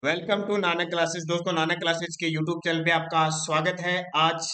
Welcome to Nanak classes. दोस्तों, Nanak classes के YouTube channel पे आपका स्वागत है। आज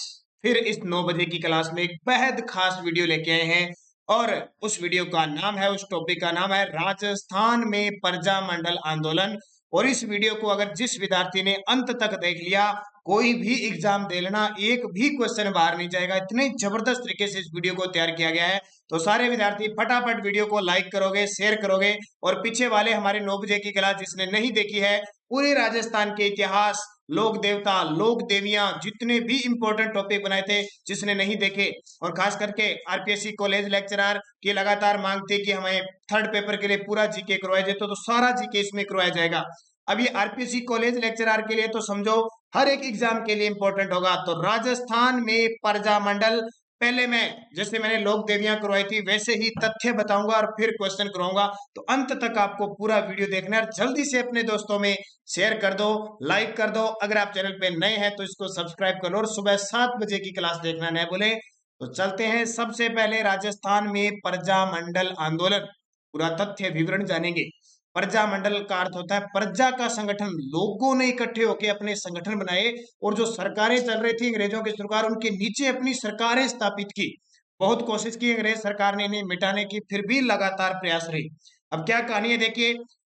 फिर इस 9 बजे की क्लास में एक बेहद खास वीडियो लेके आए हैं और उस वीडियो का नाम है, उस टॉपिक का नाम है राजस्थान में प्रजामंडल आंदोलन। और इस वीडियो को अगर जिस विद्यार्थी ने अंत तक देख लिया, कोई भी एग्जाम दे लेना, एक भी क्वेश्चन बाहर नहीं जाएगा। इतने जबरदस्त तरीके से इस वीडियो को तैयार किया गया है। तो सारे विद्यार्थी फटाफट वीडियो को लाइक करोगे, शेयर करोगे और पीछे वाले हमारे 9 बजे की क्लास जिसने नहीं देखी है, पूरे राजस्थान के इतिहास, लोक देवता, लोक देवियां, जितने भी इंपॉर्टेंट टॉपिक बनाए थे, जिसने नहीं देखे, और खास करके आरपीएससी कॉलेज लेक्चरर की लगातार मांग थी कि हमें थर्ड पेपर के लिए पूरा जीके करवाया जाए, तो सारा जीके इसमें करवाया जाएगा। अब ये आरपीएससी कॉलेज लेक्चरर के लिए तो समझो हर एक एग्जाम के लिए इंपॉर्टेंट होगा। तो राजस्थान में प्रजामंडल, पहले मैं जैसे मैंने लोक देवियां करवाई थी वैसे ही तथ्य बताऊंगा और फिर क्वेश्चन करवाऊंगा। तो अंत तक आपको पूरा वीडियो देखना है और जल्दी से अपने दोस्तों में शेयर कर दो, लाइक कर दो। अगर आप चैनल पे नए हैं तो इसको सब्सक्राइब कर लो और सुबह 7 बजे की क्लास देखना न भूले। तो चलते हैं, सबसे पहले राजस्थान में प्रजामंडल आंदोलन, पूरा तथ्य विवरण जानेंगे। प्रजामंडल का अर्थ होता है प्रजा का संगठन। लोगों ने इकट्ठे होकर अपने संगठन बनाए और जो सरकारें चल रही थी, अंग्रेजों की सरकार, उनके नीचे अपनी सरकारें स्थापित की। बहुत कोशिश की अंग्रेज सरकार ने इन्हें मिटाने की, फिर भी लगातार प्रयास रही। अब क्या कहानी है देखिए।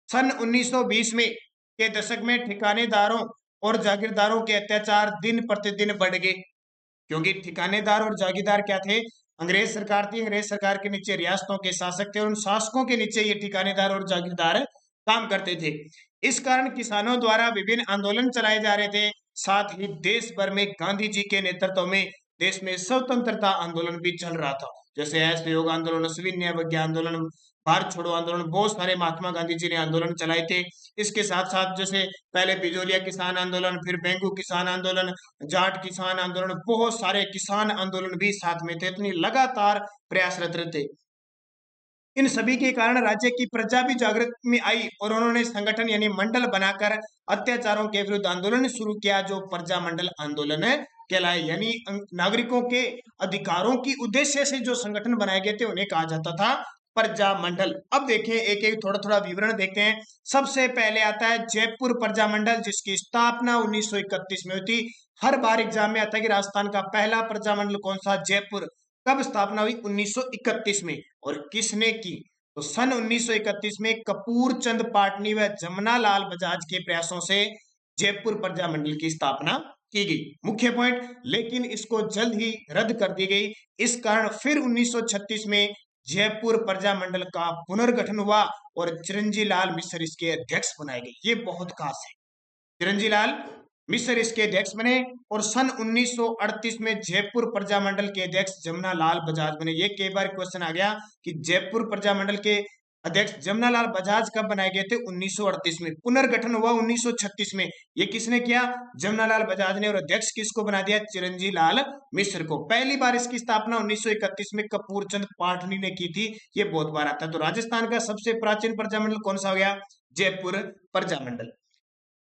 सन 1920 में के दशक में ठिकानेदारों और जागीरदारों के अत्याचार दिन प्रतिदिन बढ़ गए, क्योंकि ठिकानेदार और जागीरदार क्या थे? अंग्रेज सरकार थी। अंग्रेज सरकार के नीचे रियासतों के शासक थे और उन शासकों के नीचे ये ठिकानेदार और जागीरदार काम करते थे। इस कारण किसानों द्वारा विभिन्न आंदोलन चलाए जा रहे थे। साथ ही देश भर में गांधी जी के नेतृत्व में देश में स्वतंत्रता आंदोलन भी चल रहा था, जैसे असहयोग आंदोलन, सविनय अवज्ञा आंदोलन, भारत छोड़ो आंदोलन, बहुत सारे महात्मा गांधी जी ने आंदोलन चलाए थे। इसके साथ साथ जैसे पहले बिजोलिया किसान आंदोलन, फिर बेंगू किसान आंदोलन, जाट किसान आंदोलन, बहुत सारे किसान आंदोलन भी साथ में थे। इतनी लगातार प्रयासरत थे। इन सभी के कारण राज्य की प्रजा भी जागृत में आई और उन्होंने संगठन यानी मंडल बनाकर अत्याचारों के विरुद्ध आंदोलन शुरू किया, जो प्रजामंडल आंदोलन कहलाए। यानी नागरिकों के अधिकारों की उद्देश्य से जो संगठन बनाए गए थे उन्हें कहा जाता था प्रजामंडल। अब देखें, एक एक थोड़ा थोड़ा विवरण देखते हैं। सबसे पहले आता है जयपुर प्रजामंडल, जिसकी स्थापना 1931 में हुई थी। हर बार एग्जाम में आता है कि राजस्थान का पहला प्रजामंडल कौन सा? जयपुर। कब स्थापना हुई? 1931 में। और किसने की? तो सन 1931 में कपूर चंद पाटनी व जमुना लाल बजाज के प्रयासों से जयपुर प्रजामंडल की स्थापना की गई। मुख्य पॉइंट, लेकिन इसको जल्द ही रद्द कर दी गई। इस कारण फिर 1936 में जयपुर प्रजामंडल का पुनर्गठन हुआ और चिरंजी लाल मिश्र इसके अध्यक्ष बनाए गए। ये बहुत खास है। चिरंजी लाल मिश्र इसके अध्यक्ष बने और सन 1938 में जयपुर प्रजामंडल के अध्यक्ष जमुना लाल बजाज बने। ये कई बार क्वेश्चन आ गया कि जयपुर प्रजामंडल के अध्यक्ष जमुना लाल बजाज कब बनाए गए थे? 1938 में। पुनर्गठन हुआ 1936 में। ये किसने किया? जमुना लाल बजाज ने। और अध्यक्ष किसको बना दिया? चिरंजी लाल मिश्र को। पहली बार इसकी स्थापना 1931 में कपूर चंद पाटनी ने की थी। ये बहुत बार आता है। तो राजस्थान का सबसे प्राचीन प्रजामंडल कौन सा हो गया? जयपुर प्रजामंडल।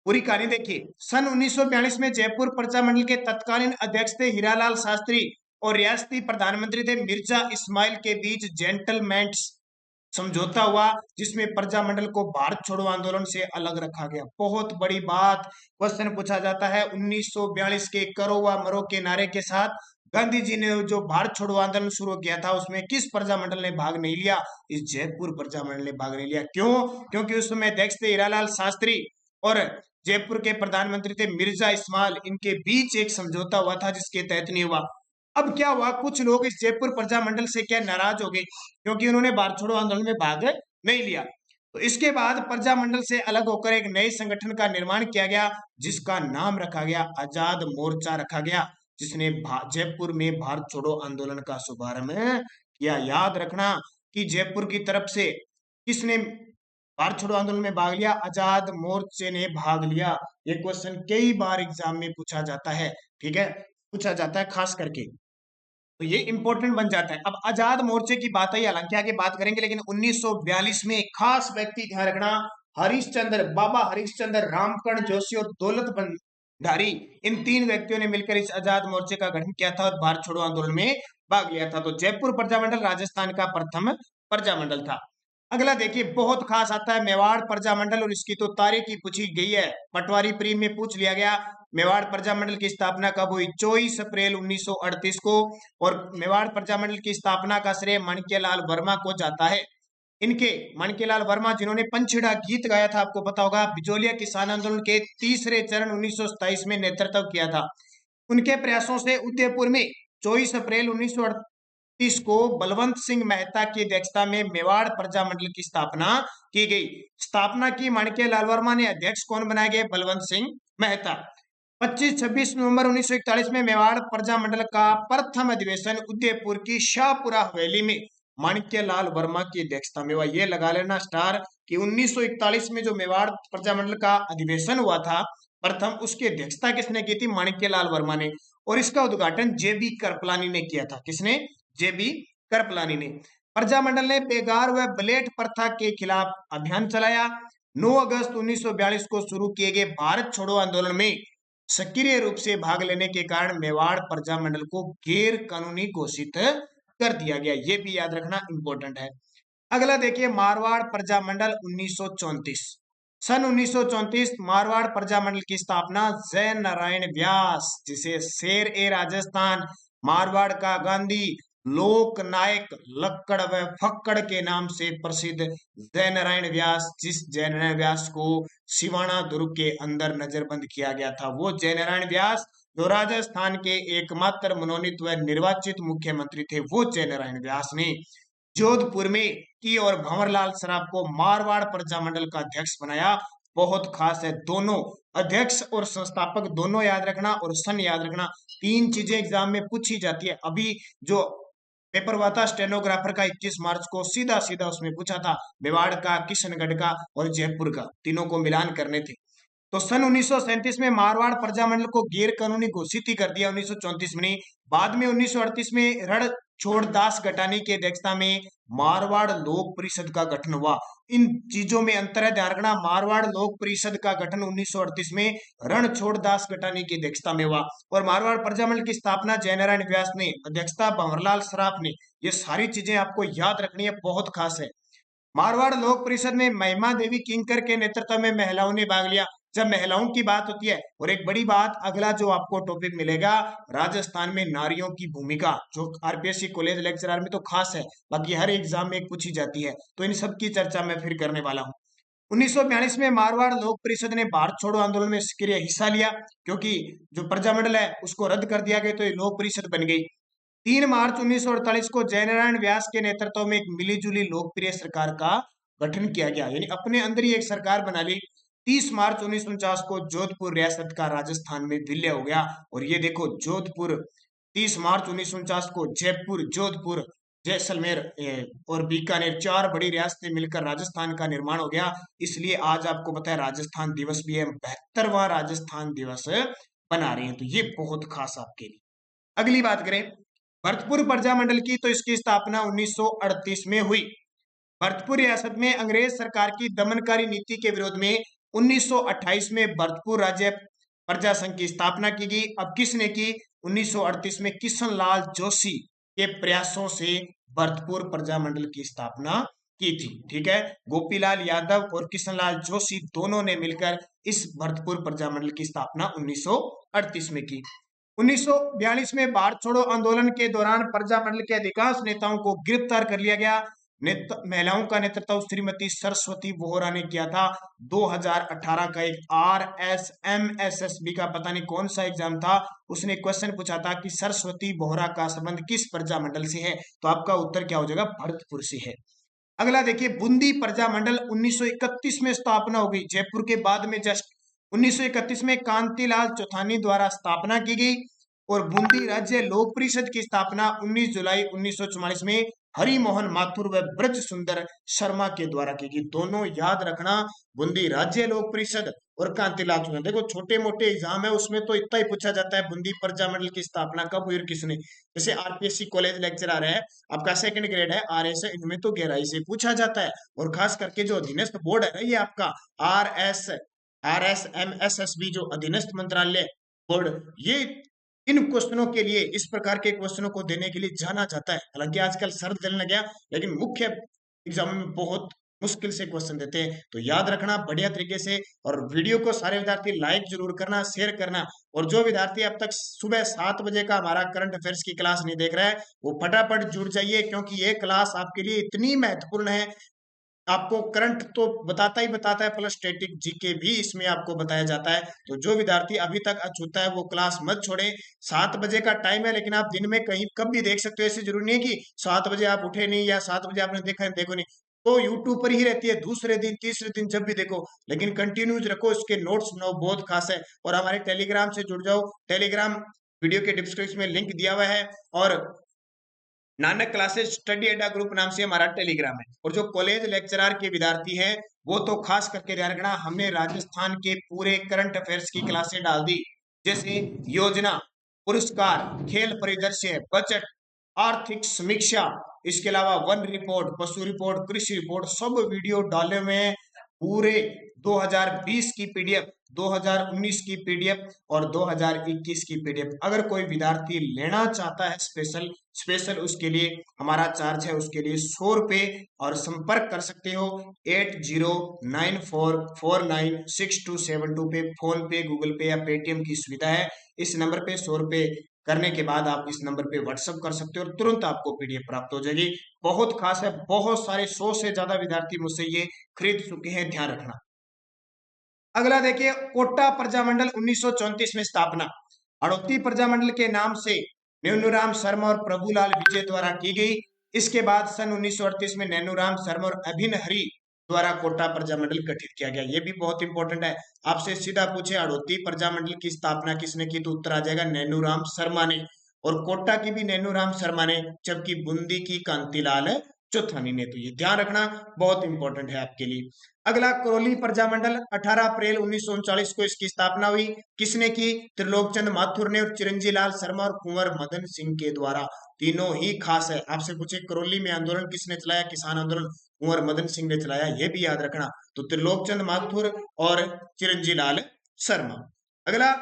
पूरी कहानी देखिए। सन 1942 में जयपुर प्रजामंडल के तत्कालीन अध्यक्ष थे हीरालाल शास्त्री और रियासती प्रधानमंत्री थे मिर्जा इस्माइल के बीच जेंटलमैन समझौता हुआ, जिसमें प्रजामंडल को भारत छोड़ो आंदोलन से अलग रखा गया। बहुत बड़ी बात क्वेश्चन पूछा जाता है। 1942 के करो व मरो के नारे के साथ गांधी जी ने जो भारत छोड़ो आंदोलन शुरू किया था, उसमें किस प्रजामंडल ने भाग नहीं लिया? इस जयपुर प्रजामंडल ने भाग नहीं लिया। क्यों? क्योंकि उस समय अध्यक्ष थे हीरालाल शास्त्री और जयपुर के प्रधानमंत्री थे मिर्जा इस्माइल। इनके बीच एक समझौता हुआ था जिसके तहत नहीं हुआ। अब क्या हुआ, कुछ लोग इस जयपुर प्रजामंडल से क्या नाराज हो गए, क्योंकि उन्होंने भारत छोड़ो आंदोलन में भाग नहीं लिया। तो इसके बाद प्रजामंडल से अलग होकर एक नए संगठन का निर्माण किया गया, जिसका नाम रखा गया आजाद मोर्चा रखा गया, जिसने जयपुर में भारत छोड़ो आंदोलन का शुभारंभ किया। याद रखना कि जयपुर की तरफ से किसने भारत छोड़ो आंदोलन में भाग लिया? आजाद मोर्चे ने भाग लिया। ये क्वेश्चन कई बार एग्जाम में पूछा जाता है। ठीक है, पूछा जाता है खास करके, तो ये इंपॉर्टेंट बन जाता है। अब आजाद मोर्चे की बात है, हालांकि आगे बात करेंगे, लेकिन 1942 में एक खास व्यक्ति, ध्यान रखना, हरिश्चंद्र, बाबा हरिश्चंद्र, रामकर्ण जोशी और दौलत भंडारी, इन तीन व्यक्तियों ने मिलकर इस आजाद मोर्चे का गठन किया था और भारत छोड़ो आंदोलन में भाग लिया था। तो जयपुर प्रजामंडल राजस्थान का प्रथम प्रजामंडल था। अगला देखिए बहुत खास आता है मेवाड़ प्रजामंडल और इसकी तो तारीख ही पूछी गई है। पटवारी प्री में पूछ लिया गया मेवाड़ प्रजामंडल की स्थापना कब हुई, 24 अप्रैल 1938 को। और मेवाड़ प्रजामंडल की स्थापना का श्रेय माणिक्यलाल वर्मा को जाता है। इनके माणिक्यलाल वर्मा जिन्होंने पंचड़ा गीत गाया था, आपको पता होगा, बिजोलिया किसान आंदोलन के तीसरे चरण 1927 में नेतृत्व किया था। उनके प्रयासों से उदयपुर में 24 अप्रैल 1938 को बलवंत सिंह मेहता की अध्यक्षता में मेवाड़ प्रजामंडल की स्थापना की गई। स्थापना की माणिक्यलाल वर्मा ने, अध्यक्ष कौन बनाए गए, बलवंत सिंह मेहता। 25-26 नवंबर 1941 में मेवाड़ प्रजामंडल का प्रथम अधिवेशन उदयपुर की शाहपुरा हवेली में माणिक्यलाल वर्मा की अध्यक्षता में हुआ। ये लगा लेना स्टार कि 1941 में जो मेवाड़ प्रजामंडल का अधिवेशन हुआ था प्रथम, उसकी अध्यक्षता किसने की थी, माणिक्यलाल वर्मा ने। और इसका उद्घाटन जेबी करपलानी ने किया था। किसने, जेबी करपलानी ने। प्रजामंडल ने बेगार व ब्लेट प्रथा के खिलाफ अभियान चलाया। 9 अगस्त 1942 को शुरू किए गए भारत छोड़ो आंदोलन में सक्रिय रूप से भाग लेने के कारण मेवाड़ प्रजामंडल को गैर कानूनी घोषित कर दिया गया। ये भी याद रखना इंपॉर्टेंट है। अगला देखिए मारवाड़ प्रजामंडल 1934। सन 1934 मारवाड़ प्रजामंडल की स्थापना जय नारायण व्यास, जिसे शेर ए राजस्थान, मारवाड़ का गांधी, लोक नायक, लक्कड़ व फक्कड़ के नाम से प्रसिद्ध जय नारायण व्यास, जिस जय नारायण व्यास को सिवाना दुर्ग के अंदर नजरबंद किया गया था, वो जय नारायण व्यास जो राजस्थान के एकमात्र मनोनीत व निर्वाचित मुख्यमंत्री थे, वो जय नारायण व्यास ने जोधपुर में की और भंवरलाल सराफ को मारवाड़ प्रजामंडल का अध्यक्ष बनाया। बहुत खास है, दोनों अध्यक्ष और संस्थापक दोनों याद रखना और सन याद रखना। तीन चीजें एग्जाम में पूछी जाती है। अभी जो पेपर हुआ था स्टेनोग्राफर का 21 मार्च को, सीधा सीधा उसमें पूछा था मेवाड़ का, किशनगढ़ का और जयपुर का, तीनों को मिलान करने थे। तो सन 1937 में मारवाड़ प्रजामंडल को गैर कानूनी घोषित ही कर दिया, 1934 में नहीं। बाद में 1938 में रणछोड़ दास गटानी की अध्यक्षता में मारवाड़ लोक परिषद का गठन हुआ। इन चीजों में अंतर है, ध्यान रखना। मारवाड़ लोक परिषद का गठन 1938 में रणछोड़ दास गटानी की अध्यक्षता में हुआ और मारवाड़ प्रजामंडल की स्थापना जय नारायण व्यास ने, अध्यक्षता भंवरलाल सराफ ने। ये सारी चीजें आपको याद रखनी है, बहुत खास है। मारवाड़ लोक परिषद में महिमा देवी किंकर के नेतृत्व में महिलाओं ने भाग लिया। जब महिलाओं की बात होती है, और एक बड़ी बात, अगला जो आपको टॉपिक मिलेगा राजस्थान में नारियों की भूमिका, जो आरपीएससी कॉलेज लेक्चरर में तो खास है, बाकी हर एग्जाम में पूछी जाती है, तो इन सब की चर्चा मैं फिर करने वाला हूँ। 1942 में मारवाड़ लोक परिषद ने भारत छोड़ो आंदोलन में सक्रिय हिस्सा लिया, क्योंकि जो प्रजामंडल है उसको रद्द कर दिया गया, तो ये लोक परिषद बन गई। 3 मार्च 1948 को जयनारायण व्यास के नेतृत्व में एक मिलीजुली लोकप्रिय सरकार का गठन किया गया, यानी अपने अंदर ही एक सरकार बना ली। 30 मार्च 1949 को जोधपुर रियासत का राजस्थान में विलय हो गया। और ये देखो जोधपुर, 30 मार्च 1949 को जयपुर, जोधपुर, जैसलमेर और बीकानेर, चार बड़ी रियासतें मिलकर राजस्थान का निर्माण हो गया। इसलिए आज आपको पता है राजस्थान दिवस भी है, 72वां राजस्थान दिवस बना रहे हैं, तो ये बहुत खास आपके लिए। अगली बात करें भरतपुर प्रजामंडल की, तो इसकी स्थापना 1938 में हुई। भरतपुर रियासत में अंग्रेज सरकार की दमनकारी नीति के विरोध में 1928 में भरतपुर राज्य प्रजा संघ की स्थापना की गई। अब किसने की, 1938 में किशन लाल जोशी के प्रयासों से भरतपुर प्रजामंडल की स्थापना की थी। ठीक है, गोपीलाल यादव और किशन लाल जोशी दोनों ने मिलकर इस भरतपुर प्रजामंडल की स्थापना 1938 में की। 1942 में भारत छोड़ो आंदोलन के दौरान प्रजामंडल के अधिकांश नेताओं को गिरफ्तार कर लिया गया। महिलाओं का नेतृत्व श्रीमती सरस्वती बोहरा ने किया था। 2018 का एक RSMSSB का पता नहीं कौन सा एग्जाम था, उसने क्वेश्चन पूछा था कि सरस्वती बोहरा का संबंध किस प्रजामंडल से है, तो आपका उत्तर क्या हो जाएगा, भरतपुर से है। अगला देखिए बूंदी प्रजामंडल 1931 में स्थापना हो गई, जयपुर के बाद में जस्ट 1931 में कांतिलाल चौथानी द्वारा स्थापना की गई। और बूंदी राज्य लोक परिषद की स्थापना 19 जुलाई 1944 में हरि मोहन माथुर व ब्रज सुंदर शर्मा के द्वारा की गई। दोनों याद रखना, बूंदी राज्य लोक परिषद और कांतिलाल चौथानी। देखो छोटे मोटे एग्जाम है उसमें तो इतना ही पूछा जाता है बूंदी प्रजामंडल की स्थापना कब हुई और किसने। जैसे आरपीएससी कॉलेज लेक्चरर है, आपका सेकंड ग्रेड है RS है, इनमें तो गहराई से पूछा जाता है। और खास करके जो अधीनस्थ बोर्ड है ना, ये आपका RSMSSB जो अधीनस्थ मंत्रालय बोर्ड, ये इन क्वेश्चनों के लिए, इस प्रकार के क्वेश्चनों को देने के लिए जाना जाता है। हालांकि आजकल सर्द चलने लग गया, लेकिन मुख्य एग्जाम में बहुत मुश्किल से क्वेश्चन देते हैं। तो याद रखना बढ़िया तरीके से, और वीडियो को सारे विद्यार्थी लाइक जरूर करना, शेयर करना। और जो विद्यार्थी अब तक सुबह 7 बजे का हमारा करंट अफेयर्स की क्लास नहीं देख रहा है, वो फटाफट जुड़ जाइए, क्योंकि ये क्लास आपके लिए इतनी महत्वपूर्ण है। आपको करंट तो बताता है, प्लस स्टैटिक जीके भी इसमें आपको बताया जाता है। तो जो विद्यार्थी अभी तक अछूता है वो क्लास मत छोड़े। 7 बजे का टाइम है, लेकिन आप दिन में कहीं कब भी देख सकते हो। ऐसे जरूरी नहीं है कि 7 बजे आप उठे नहीं या 7 बजे आपने देखा देखो नहीं, तो यूट्यूब पर ही रहती है, दूसरे दिन तीसरे दिन जब भी देखो, लेकिन कंटिन्यूज रखो, इसके नोट्स नो बहुत खास है। और हमारे टेलीग्राम से जुड़ जाओ, टेलीग्राम वीडियो के डिस्क्रिप्शन में लिंक दिया हुआ है। और नानक क्लासेस स्टडी अड्डा ग्रुप नाम से हमारा टेलीग्राम है। और जो कॉलेज लेक्चरर के विद्यार्थी हैं, वो तो खास करके ध्यान रखना, हमने राजस्थान के पूरे करंट अफेयर्स की क्लासें डाल दी, जैसे योजना, पुरस्कार, खेल परिदृश्य, बजट, आर्थिक समीक्षा, इसके अलावा वन रिपोर्ट, पशु रिपोर्ट, कृषि रिपोर्ट, सब वीडियो डाले हुए हैं। पूरे 2020 की पीडीएफ, 2019 की पीडीएफ और 2021 की पीडीएफ। अगर कोई विद्यार्थी लेना चाहता है स्पेशल स्पेशल उसके लिए हमारा चार्ज है, उसके लिए 100 रुपए, और संपर्क कर सकते हो 8094496272 पे। फोन पे, गूगल पे या पेटीएम की सुविधा है। इस नंबर पे 100 रुपए करने के बाद आप इस नंबर पे व्हाट्सअप कर सकते हो और तुरंत आपको पीडीएफ प्राप्त हो जाएगी। बहुत खास है, बहुत सारे 100 से ज्यादा विद्यार्थी मुझसे ये खरीद चुके हैं, ध्यान रखना। अगला देखिए, कोटा प्रजामंडल 1934 में स्थापना। हड़ौती प्रजामंडल के नाम से नेनुराम शर्मा और प्रभुलाल विजय द्वारा की गई। इसके बाद सन 1938 में नेनुराम शर्मा और अभिन हरि द्वारा कोटा प्रजामंडल गठित किया गया। ये भी बहुत इंपॉर्टेंट है, आपसे सीधा पूछे हड़ौती प्रजामंडल की स्थापना किसने की, तो उत्तर आ जाएगा नेनुराम शर्मा ने। और कोटा की भी नेनुराम शर्मा ने, जबकि बूंदी की कांतिलाल चौथानी ने। तो ये ध्यान रखना, बहुत इंपॉर्टेंट है आपके लिए। अगला, करौली प्रजामंडल 18 अप्रैल 1939 को इसकी स्थापना हुई। किसने की, त्रिलोकचंद माथुर ने और चिरंजी लाल शर्मा और कुंवर मदन सिंह के द्वारा। तीनों ही खास है। आपसे पूछे करौली में आंदोलन किसने चलाया, किसान आंदोलन कुंवर मदन सिंह ने चलाया, ये भी याद रखना। तो त्रिलोकचंद माथुर और चिरंजी लाल शर्मा। अगला,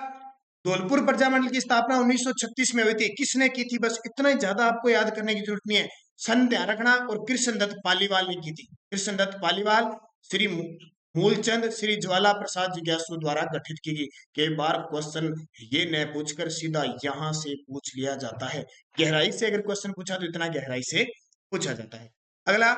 धौलपुर प्रजामंडल की स्थापना 1936 में हुई थी। किसने की थी, बस इतना ही, ज्यादा आपको याद करने की जरूरत नहीं है। सन ध्यान रखना, और कृष्णदत्त पालीवाल ने की थी। कृष्णदत्त पालीवाल श्री मूलचंद श्री ज्वाला प्रसाद जिज्ञासु द्वारा गठित की गई। कई बार क्वेश्चन ये न पूछकर सीधा यहां से पूछ लिया जाता है। गहराई से अगर क्वेश्चन पूछा तो इतना गहराई से पूछा जाता है। अगला,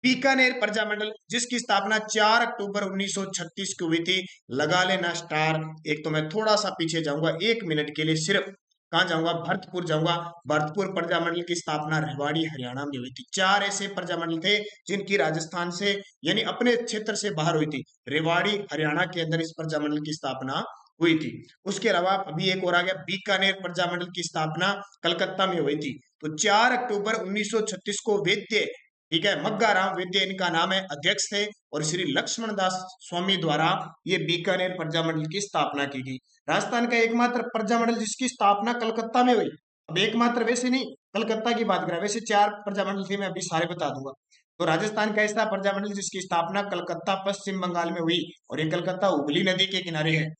बीकानेर प्रजामंडल, जिसकी स्थापना 4 अक्टूबर 1936 को हुई थी। लगा लेना स्टार। एक तो मैं थोड़ा सा पीछे जाऊंगा 1 मिनट के लिए सिर्फ, कहां जाऊंगा, भरतपुर जाऊंगा। भरतपुर प्रजामंडल की स्थापना रेवाड़ी हरियाणा में हुई थी। 4 ऐसे प्रजामंडल थे जिनकी राजस्थान से यानी अपने क्षेत्र से बाहर हुई थी। रेवाड़ी हरियाणा के अंदर इस प्रजामंडल की स्थापना हुई थी। उसके अलावा अभी एक और आ गया, बीकानेर प्रजामंडल की स्थापना कलकत्ता में हुई थी। तो 4 अक्टूबर 1936 को वैद्य, ठीक है, मग्गाराम वैद्य इनका नाम है, अध्यक्ष थे। और श्री लक्ष्मण दास स्वामी द्वारा ये बीकानेर प्रजामंडल की स्थापना की गई। राजस्थान का एकमात्र प्रजामंडल जिसकी स्थापना कलकत्ता में हुई। अब एकमात्र वैसे नहीं, कलकत्ता की बात करें, वैसे 4 प्रजामंडल थे, मैं अभी सारे बता दूंगा। तो राजस्थान का ऐसा प्रजामंडल जिसकी स्थापना कलकत्ता पश्चिम बंगाल में हुई, और ये कलकत्ता हुगली नदी के किनारे है।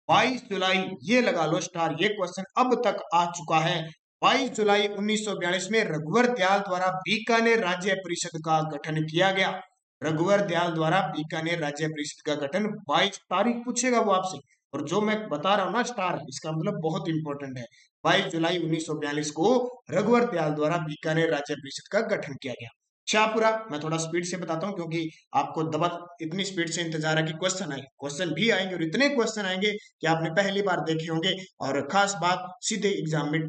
22 जुलाई, ये लगा लो स्टार, ये क्वेश्चन अब तक आ चुका है। 22 जुलाई 1942 में रघुवर दयाल द्वारा बीकानेर राज्य परिषद का गठन किया गया। रघुवर दयाल द्वारा बीकानेर राज्य परिषद का गठन, 22 तारीख पूछेगा वो आपसे। और जो मैं बता रहा हूं ना स्टार, इसका मतलब बहुत इंपॉर्टेंट है। 22 जुलाई 1942 को रघुवर दयाल द्वारा बीकानेर राज्य परिषद का गठन किया गया। शाहपुरा, मैं थोड़ा स्पीड से बताता हूँ क्योंकि आपको दबा इतनी स्पीड से इंतजार है कि क्वेश्चन आए, क्वेश्चन भी आएंगे, और इतने क्वेश्चन आएंगे कि आपने पहली बार देखे होंगे, और खास बात सीधे एग्जाम में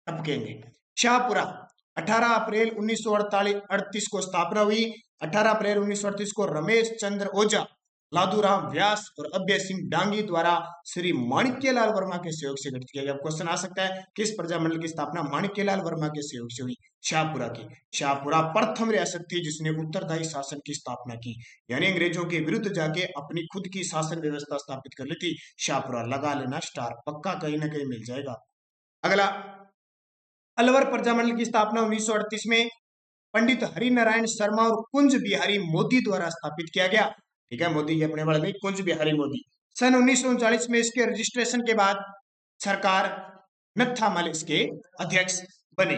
टपकेंगे। शाहपुरा 18 अप्रैल 1938 को स्थापना हुई। 18 अप्रैल 1938 को रमेश चंद्र ओझा, लादूराम व्यास और अभय सिंह डांगी द्वारा श्री माणिक्यलाल वर्मा के सहयोग से गठित किया गया। क्वेश्चन आ सकता है, किस प्रजामंडल की स्थापना माणिक्यलाल वर्मा के सहयोग से हुई, शाहपुरा की। शाहपुरा प्रथम रियासत थी जिसने उत्तरदायी शासन की स्थापना की, यानी अंग्रेजों के विरुद्ध जाके अपनी खुद की शासन व्यवस्था स्थापित कर ली थी। शाहपुरा, लगा लेना स्टार, पक्का कहीं ना कहीं मिल जाएगा। अगला, अलवर प्रजामंडल की स्थापना 1938 में पंडित हरिनारायण शर्मा और कुंज बिहारी मोदी द्वारा स्थापित किया गया। ठीक है, मोदी जी अपने बड़े भाई कुंज बिहारी मोदी। सन 1939 में इसके रजिस्ट्रेशन के बाद सरकार नत्थामल इसके अध्यक्ष बने।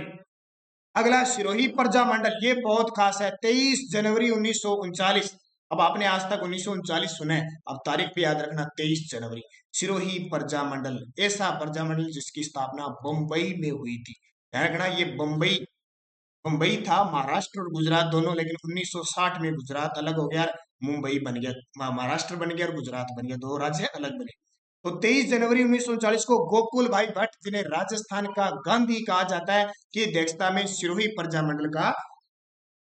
अगला, सिरोही प्रजामंडल, ये बहुत खास है। 23 जनवरी 1939 अब आपने आज तक 1939 सुना है, अब तारीख भी याद रखना, 23 जनवरी, सिरोही प्रजामंडल, ऐसा प्रजामंडल जिसकी स्थापना बंबई में हुई थी। ध्यान रखना, ये बंबई मुंबई था, महाराष्ट्र और गुजरात दोनों, लेकिन 1960 में गुजरात अलग हो गया, मुंबई बन गया, महाराष्ट्र बन गया और गुजरात बन गया, दो राज्य अलग बने। तो 23 जनवरी 1939 को गोकुल भाई भट्ट, जिन्हें राजस्थान का गांधी कहा जाता है, की अध्यक्षता में सिरोही प्रजामंडल का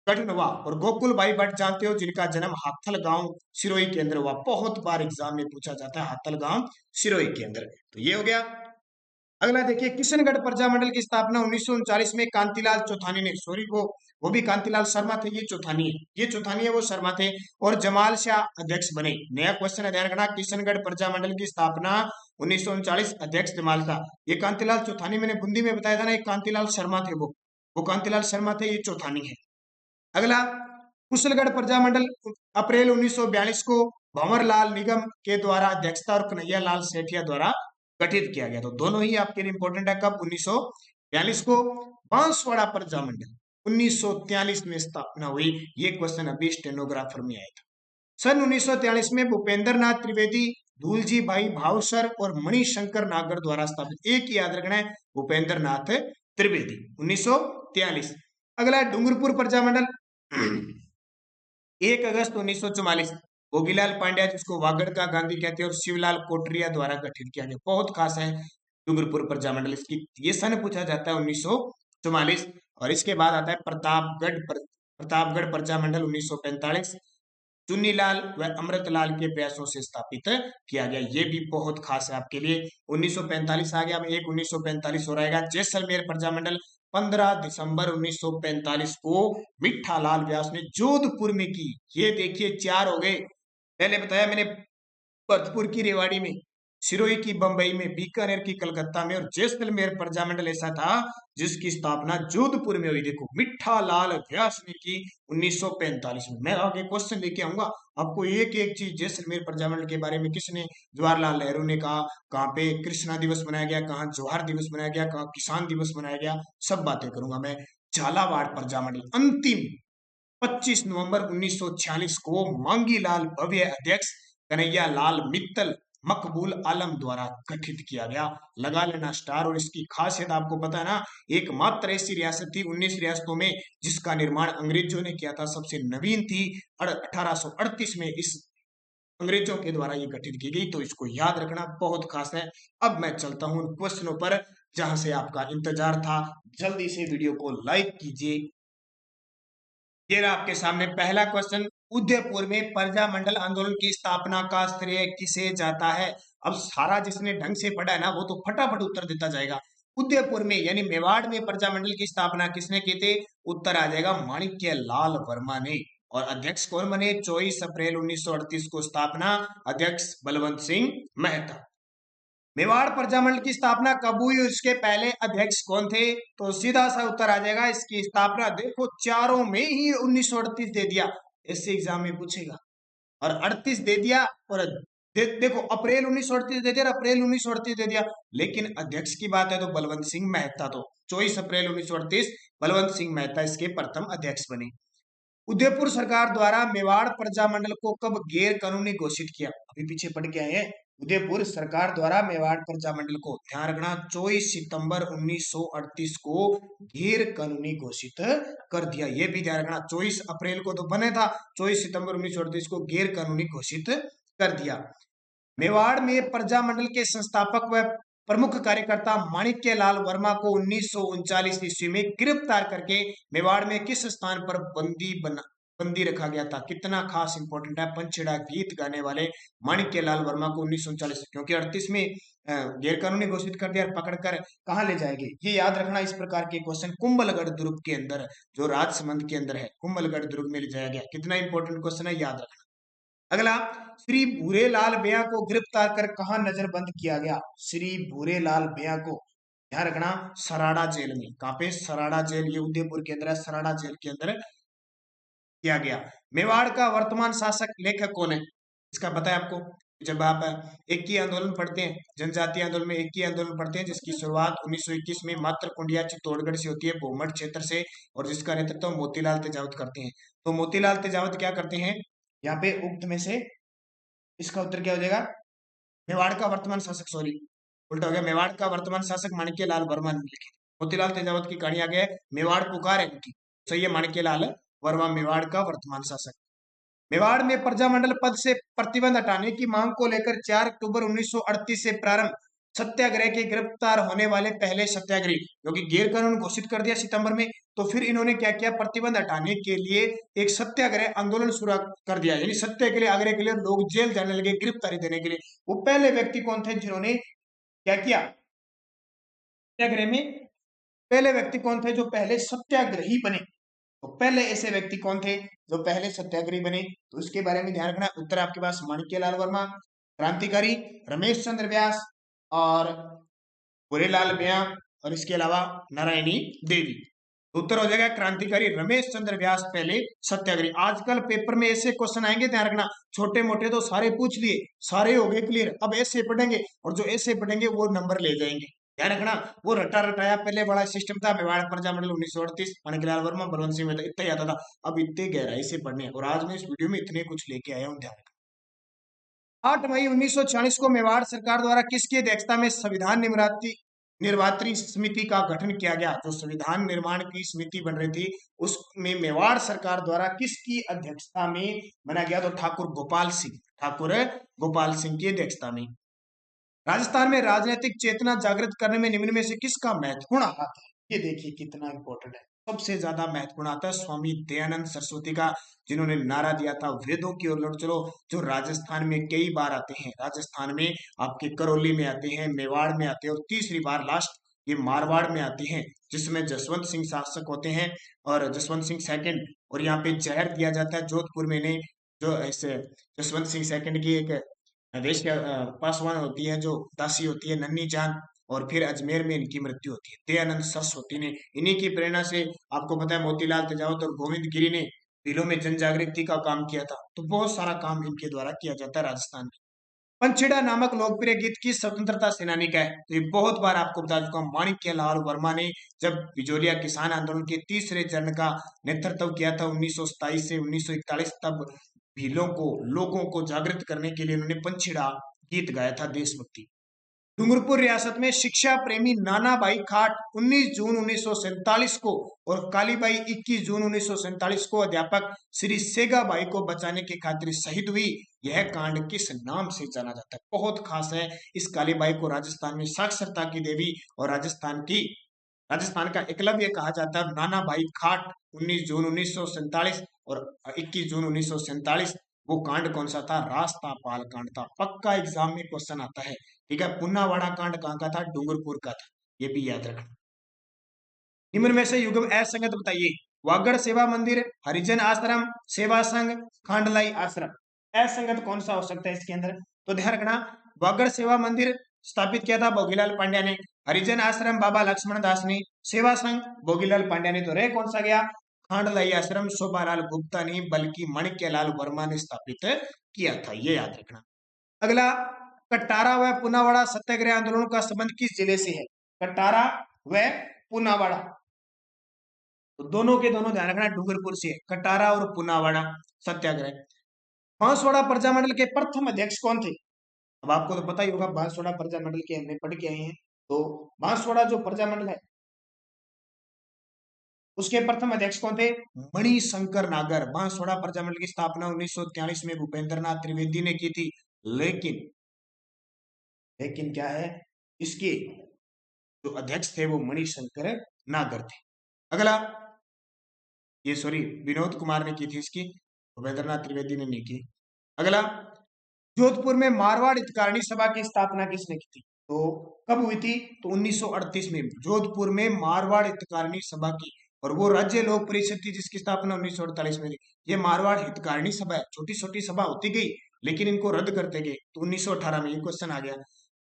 गठन हुआ। और गोकुल भाई भट्ट जानते हो, जिनका जन्म हाथल गांव सिरोही के अंदर हुआ, बहुत बार एग्जाम में पूछा जाता है हाथल गांव सिरोही के अंदर। तो ये हो गया। अगला देखिए, किशनगढ़ प्रजामंडल की स्थापना 1939 में कांतिलाल चौथानी ने, सॉरी वो भी कांतिलाल शर्मा थे, ये चौथानी है, ये चौथानी है, वो शर्मा थे, और जमाल शाह अध्यक्ष बने। नया क्वेश्चन है, ध्यान रखना, किशनगढ़ प्रजामंडल की स्थापना 1939, अध्यक्ष जमाल शाह, ये कांतिलाल चौथानी, मैंने बुंदी में बताया था ना, एक कांतिलाल शर्मा थे, वो कांतिलाल शर्मा थे, ये चौथानी है। अगला, कुशलगढ़ प्रजामंडल अप्रैल 1942 को भंवरलाल निगम के द्वारा अध्यक्षता और कन्हैया लाल सेठिया द्वारा गठित किया गया। तो दोनों ही आपके लिए इंपॉर्टेंट है। कब? 1942 को। बांसवाड़ा प्रजामंडल 1943 में स्थापना हुई, ये क्वेश्चन अभी स्टेनोग्राफर में आया था। सन 1943 में भूपेंद्र नाथ त्रिवेदी, धूलजी भाई भावसर और मणिशंकर नागर द्वारा स्थापित, एक ही याद रखना है, भूपेंद्र नाथ त्रिवेदी, 1943। अगला, डूंगरपुर प्रजामंडल 1 अगस्त 1944, भोगीलाल पांड्या, जिसको वागड़ का गांधी कहते हैं, और शिवलाल कोटरिया द्वारा गठित किया गया, बहुत खास है डूंगरपुर प्रजामंडल, इसकी ये सन पूछा जाता है 1944। और इसके बाद आता है प्रतापगढ़ प्रजामंडल 1945, चुन्नीलाल व अमृतलाल के प्रयासों से स्थापित किया गया, ये भी बहुत खास है आपके लिए। 1945 आ गया, अब एक 1945 हो रहेगा। जैसलमेर प्रजामंडल 15 दिसंबर 1945 को मिठालाल व्यास ने जोधपुर में की। ये देखिए, 4 हो गए, पहले बताया मैंने, भरतपुर की रेवाड़ी में, सिरोही की बंबई में, बीकानेर की कलकत्ता में, और जैसलमेर प्रजामंडल ऐसा था जिसकी स्थापना जोधपुर में हुई। देखो, मिठालाल व्यास ने की 1945 में। मैं आगे क्वेश्चन लेके आऊंगा आपको, एक एक चीज जैसलमेर प्रजामंडल के बारे में, किसने, जवाहरलाल नेहरू ने कहा, कहाँ पे कृष्णा दिवस मनाया गया, कहाँ जवाहर दिवस मनाया गया, कहाँ किसान दिवस मनाया गया, सब बातें करूंगा मैं। झालावाड़ प्रजामंडल अंतिम 25 नवंबर 1946 को मांगीलाल भव्य अध्यक्ष कन्हैया लाल मित्तल मकबूल आलम द्वारा गठित किया गया। लगा लेना स्टार। और इसकी खासियत आपको पता है ना, एकमात्र ऐसी रियासत थी 19 रियासतों में जिसका निर्माण अंग्रेजों ने किया था, सबसे नवीन थी, 1838 में इस अंग्रेजों के द्वारा ये गठित की गई। तो इसको याद रखना, बहुत खास है। अब मैं चलता हूं उन क्वेश्चनों पर जहां से आपका इंतजार था। जल्दी से वीडियो को लाइक कीजिए। ये रहा आपके सामने पहला क्वेश्चन, उदयपुर में प्रजामंडल आंदोलन की स्थापना का श्रेय किसे जाता है? अब सारा जिसने ढंग से पढ़ा है ना, वो तो फटाफट उत्तर देता जाएगा। उदयपुर में यानी मेवाड़ में प्रजामंडल की स्थापना किसने की थी? उत्तर आ जाएगा माणिक्य लाल वर्मा ने। और अध्यक्ष कौन बने? 24 अप्रैल 1938 को स्थापना, अध्यक्ष बलवंत सिंह मेहता। मेवाड़ प्रजामंडल की स्थापना कब हुई, उसके पहले अध्यक्ष कौन थे? तो सीधा सा उत्तर आ जाएगा, इसकी स्थापना देखो चारों में ही 1938 दे दिया, इससे एग्जाम में पूछेगा। और 38 दे दिया, और देखो अप्रैल 1938 दे दिया, अप्रैल 1938 दे दिया, लेकिन अध्यक्ष की बात है तो बलवंत सिंह मेहता, तो 24 अप्रैल 1938 बलवंत सिंह मेहता इसके प्रथम अध्यक्ष बने। उदयपुर सरकार द्वारा मेवाड़ प्रजामंडल को कब गैर कानूनी घोषित किया? अभी पीछे पढ़ के आए हैं। उदयपुर सरकार द्वारा मेवाड़ प्रजामंडल को, ध्यान रखना, 24 सितंबर 1938 को गैर कानूनी घोषित कर दिया। यह भी ध्यान रखना, 24 अप्रैल को तो बने था, 24 सितंबर 1938 को गैर कानूनी घोषित कर दिया। मेवाड़ में प्रजामंडल के संस्थापक व प्रमुख कार्यकर्ता माणिक्य लाल वर्मा को 1939 ईस्वी में गिरफ्तार करके मेवाड़ में किस स्थान पर बंदी रखा गया था? कितना खास इंपॉर्टेंट है। पंचेड़ा गीत गाने वाले माणिक्य लाल वर्मा को 1939, क्योंकि 38 में गैर कानूनी घोषित कर दिया, पकड़कर कहाँ ले जाएंगे, ये याद रखना। इस प्रकार के क्वेश्चन कुंभलगढ़ दुर्ग के अंदर, जो राजसमंद के अंदर है, कुंभलगढ़ दुर्ग में ले जाया गया। कितना इंपॉर्टेंट क्वेश्चन है, याद रखना। अगला, श्री भूरेलाल बेया को गिरफ्तार कर कहां नजरबंद किया गया? श्री भूरेलाल बेया को, ध्यान रखना, सराड़ा जेल में। कहां पे? सराड़ा जेल, ये उदयपुर के अंदर है, सराड़ा जेल के अंदर किया गया। मेवाड़ का वर्तमान शासक लेखक कौन है? इसका पता है आपको? जब आप एक ही आंदोलन पढ़ते हैं, जनजातीय आंदोलन में एक ही आंदोलन पढ़ते हैं, जिसकी शुरुआत 1921 में मात्र कुंडिया चित्तौड़गढ़ से होती है, भूमठ क्षेत्र से, और जिसका नेतृत्व मोतीलाल तेजावत करते हैं। तो मोतीलाल तेजावत क्या करते हैं? यहाँ पे उक्त में से इसका उत्तर क्या हो जाएगा? मेवाड़ का वर्तमान शासक, सॉरी उल्टा हो गया, मेवाड़ का वर्तमान शासक माणिक्य लाल वर्मा ने लिखी। मोतीलाल तेजावत की कहानी आ गया है, मेवाड़ पुकार है उनकी, सही है, माणिक्य लाल वर्मा मेवाड़ का वर्तमान शासक। मेवाड़ में प्रजामंडल पद से प्रतिबंध हटाने की मांग को लेकर 4 अक्टूबर 1938 से प्रारंभ सत्याग्रह के गिरफ्तार होने वाले पहले सत्याग्रही, क्योंकि गैर कानून घोषित कर दिया सितंबर में, तो फिर इन्होंने क्या किया, प्रतिबंध हटाने के लिए एक सत्याग्रह आंदोलन शुरू कर दिया, यानी सत्य के लिए, आग्रह के लिए लोग जेल जाने लगे गिरफ्तारी देने के लिए। वो पहले व्यक्ति कौन थे जिन्होंने क्या किया सत्याग्रह में? पहले व्यक्ति कौन थे जो पहले सत्याग्रही बने? तो पहले ऐसे व्यक्ति कौन थे जो पहले सत्याग्रही बने? तो उसके बारे में ध्यान रखना। उत्तर आपके पास माणिक्यलाल वर्मा, क्रांतिकारी रमेश चंद्र व्यास और भूरेलाल बेया, और इसके अलावा नारायणी देवी। उत्तर हो जाएगा क्रांतिकारी रमेश चंद्र व्यास पहले सत्याग्रही। आजकल पेपर में ऐसे क्वेश्चन आएंगे, ध्यान रखना, छोटे मोटे तो सारे पूछ लिए, सारे हो गए क्लियर, अब ऐसे पढ़ेंगे, और जो ऐसे पढ़ेंगे वो नंबर ले जाएंगे, ध्यान रखना। वो रटा रटाया पहले बड़ा सिस्टम था, मेवाड़ प्रजामंडल 1938, माणिक्यलाल वर्मा, बलवंत सिंह मेहता, इतना ही आता था। अब इतने गहराई से पढ़ने, और आज मैं इस वीडियो में इतने कुछ लेके आया हूँ, ध्यान रखना। 8 मई 1946 को मेवाड़ सरकार द्वारा किसकी अध्यक्षता में संविधान निर्मात्री समिति का गठन किया गया? जो संविधान निर्माण की समिति बन रही थी, उसमें मेवाड़ सरकार द्वारा किसकी अध्यक्षता में बना गया? तो ठाकुर गोपाल सिंह की अध्यक्षता में। राजस्थान में राजनीतिक चेतना जागृत करने में निम्न में से किसका महत्वपूर्ण हाथ है? ये देखिए कितना इंपॉर्टेंट है। सबसे ज्यादा महत्वपूर्ण आता है स्वामी दयानंद सरस्वती का, जिन्होंने नारा दिया था वेदों की ओर लौट चलो, जो राजस्थान में कई बार आते हैं। राजस्थान में आपके करौली में आते हैं, मेवाड़ में आते हैं, और तीसरी बार लास्ट ये मारवाड़ में आते हैं, जिसमें जसवंत सिंह शासक होते हैं और जसवंत सिंह सेकंड। और यहाँ पे जहर दिया जाता है जोधपुर में इन्हें, जो ऐसे जसवंत सिंह सेकंड की एक देश के पासवान होती है, जो दासी होती है नन्ही जान, और फिर अजमेर में इनकी मृत्यु होती है। दयानंद सरस्वती ने, इन्हीं की प्रेरणा से, आपको पता है मोतीलाल तेजावत और गोविंद गिरी ने भीलों में जन जागृति का काम किया था। तो बहुत सारा काम इनके द्वारा किया जाता है राजस्थान में। पंचेड़ा नामक लोकप्रिय गीत की स्वतंत्रता सेनानी का है? तो ये बहुत बार आपको बता चुका हूं, माणिक्य लाल वर्मा ने जब बिजोलिया किसान आंदोलन के तीसरे चरण का नेतृत्व किया था 1927 से 1941, तब भीलों को, लोगों को जागृत करने के लिए उन्होंने पंचेड़ा गीत गाया था, देशभक्ति। डूंगरपुर रियासत में शिक्षा प्रेमी नानाभाई खाट 19 जून 1947 को और कालीबाई 21 जून 1947 को अध्यापक श्री सेगाबाई को बचाने की खातिर शहीद हुई। यह कांड किस नाम से जाना जाता है? बहुत खास है। इस कालीबाई को राजस्थान में साक्षरता की देवी और राजस्थान का एकलव्य कहा जाता है। नानाभाई खाट 19 जून 1947 और 21 जून 1947, वो कांड कौन सा था? रास्तापाल कांड था। पक्का एग्जाम में क्वेश्चन आता है, ठीक है। पुन्नावाड़ा कांड कहाँ का था? डूंगरपुर का था, ये भी याद रखना। निम्न में से युग्म असंगत बताइए। वागड़ सेवा मंदिर, हरिजन आश्रम, सेवा संघ, खांडलाई आश्रम। असंगत कौन सा हो सकता है इसके अंदर? तो ध्यान रखना, वागड़ सेवा मंदिर स्थापित किया था भोगीलाल पांड्या ने, हरिजन आश्रम बाबा लक्ष्मण दास ने, सेवा संघ भोगीलाल पांड्या ने। तो रे कौन सा गया? खांडलाई आश्रम शोभालाल गुप्ता नहीं बल्कि माणिक्यलाल वर्मा ने स्थापित किया था, ये याद रखना। अगला, कटारा व पुनावाड़ा सत्याग्रह आंदोलन का संबंध किस जिले से है? कटारा व पुनावाड़ा, तो दोनों के दोनों ध्यान रखना डूंगरपुर से, कटारा और पुनावाड़ा सत्याग्रह। बांसवाड़ा प्रजामंडल के प्रथम अध्यक्ष कौन थे? अब आपको तो पता ही होगा, बांसवाड़ा प्रजामंडल के हमने पढ़ के आए हैं। तो बांसवाड़ा जो प्रजामंडल है उसके प्रथम अध्यक्ष कौन थे? मणिशंकर नागर। बांसवाड़ा प्रजामंडल की स्थापना 1943 में भूपेंद्र नाथ त्रिवेदी ने की थी, लेकिन क्या है, इसके जो अध्यक्ष थे वो मणिशंकर नागर थे। अगला, ये सॉरी विनोद कुमार ने की थी इसकी, भूपेंद्रनाथ त्रिवेदी ने नहीं की। अगला, जोधपुर में मारवाड़ हितकारिणी सभा की स्थापना किसने की थी? तो कब हुई थी? तो 1938 में जोधपुर में मारवाड़ हितकारिणी सभा की, और वो राज्य लोक परिषद थी जिसकी स्थापना 1948 में थी। ये मारवाड़ हितकारिणी सभा है, छोटी छोटी सभा होती गई लेकिन इनको रद्द करते गए, तो 1918 में ये क्वेश्चन आ गया।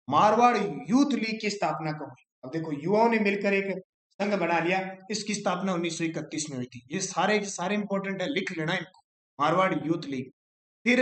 मारवाड़ यूथ लीग की स्थापना कब हुई? अब देखो, युवाओं ने मिलकर एक संघ बना लिया, इसकी स्थापना 1931 में हुई थी। ये सारे इंपॉर्टेंट है, लिख लेना इनको, मारवाड़ यूथ लीग। फिर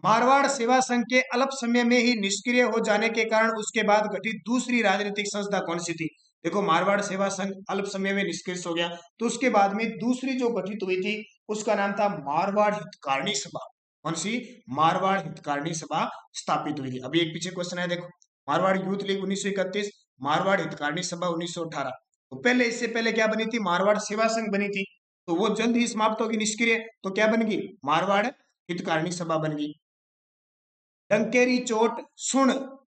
मारवाड़ सेवा संघ के अल्प समय में ही निष्क्रिय हो जाने के कारण उसके बाद गठित दूसरी राजनीतिक संस्था कौन सी थी? देखो, मारवाड़ सेवा संघ अल्प समय में निष्क्रिय हो गया, तो उसके बाद में दूसरी जो गठित हुई थी उसका नाम था मारवाड़ हितकारिणी सभा। कौन सी? मारवाड़ हितकारिणी सभा स्थापित हुई थी। अभी एक पीछे क्वेश्चन है देखो, मारवाड़ यूथ लीग 1931, मारवाड़ हितकारिणी सभा 1918। तो पहले, इससे पहले क्या बनी थी? मारवाड़ सेवा संघ बनी थी, तो वो जल्द ही समाप्त होगी, निष्क्रिय। तो क्या बन गई? मारवाड़ हितकारिणी सभा बन गई। डंकेरी चोट सुन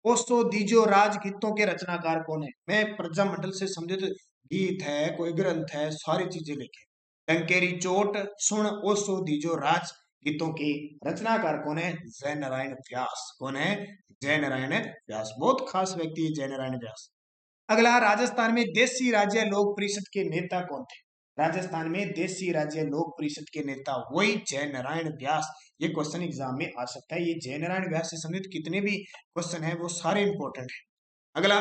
ओसो दीजो राज गीतों के रचनाकार कौन है? मैं प्रजामंडल से संबंधित गीत है, कोई ग्रंथ है, सारी चीजें लिखे। डंकेरी चोट सुन ओसो दीजो राज गीतों के रचनाकार कौन है? जय नारायण व्यास। कौन है? जय नारायण व्यास। बहुत खास व्यक्ति है जय नारायण व्यास। अगला, राजस्थान में देशी राज्य लोक परिषद के नेता कौन थे? राजस्थान में देशी राज्य लोक परिषद के नेता वही जय नारायण व्यास। ये क्वेश्चन एग्जाम में आ सकता है। ये जय नारायण व्यास से संबंधित कितने भी क्वेश्चन है वो सारे इंपॉर्टेंट है। अगला,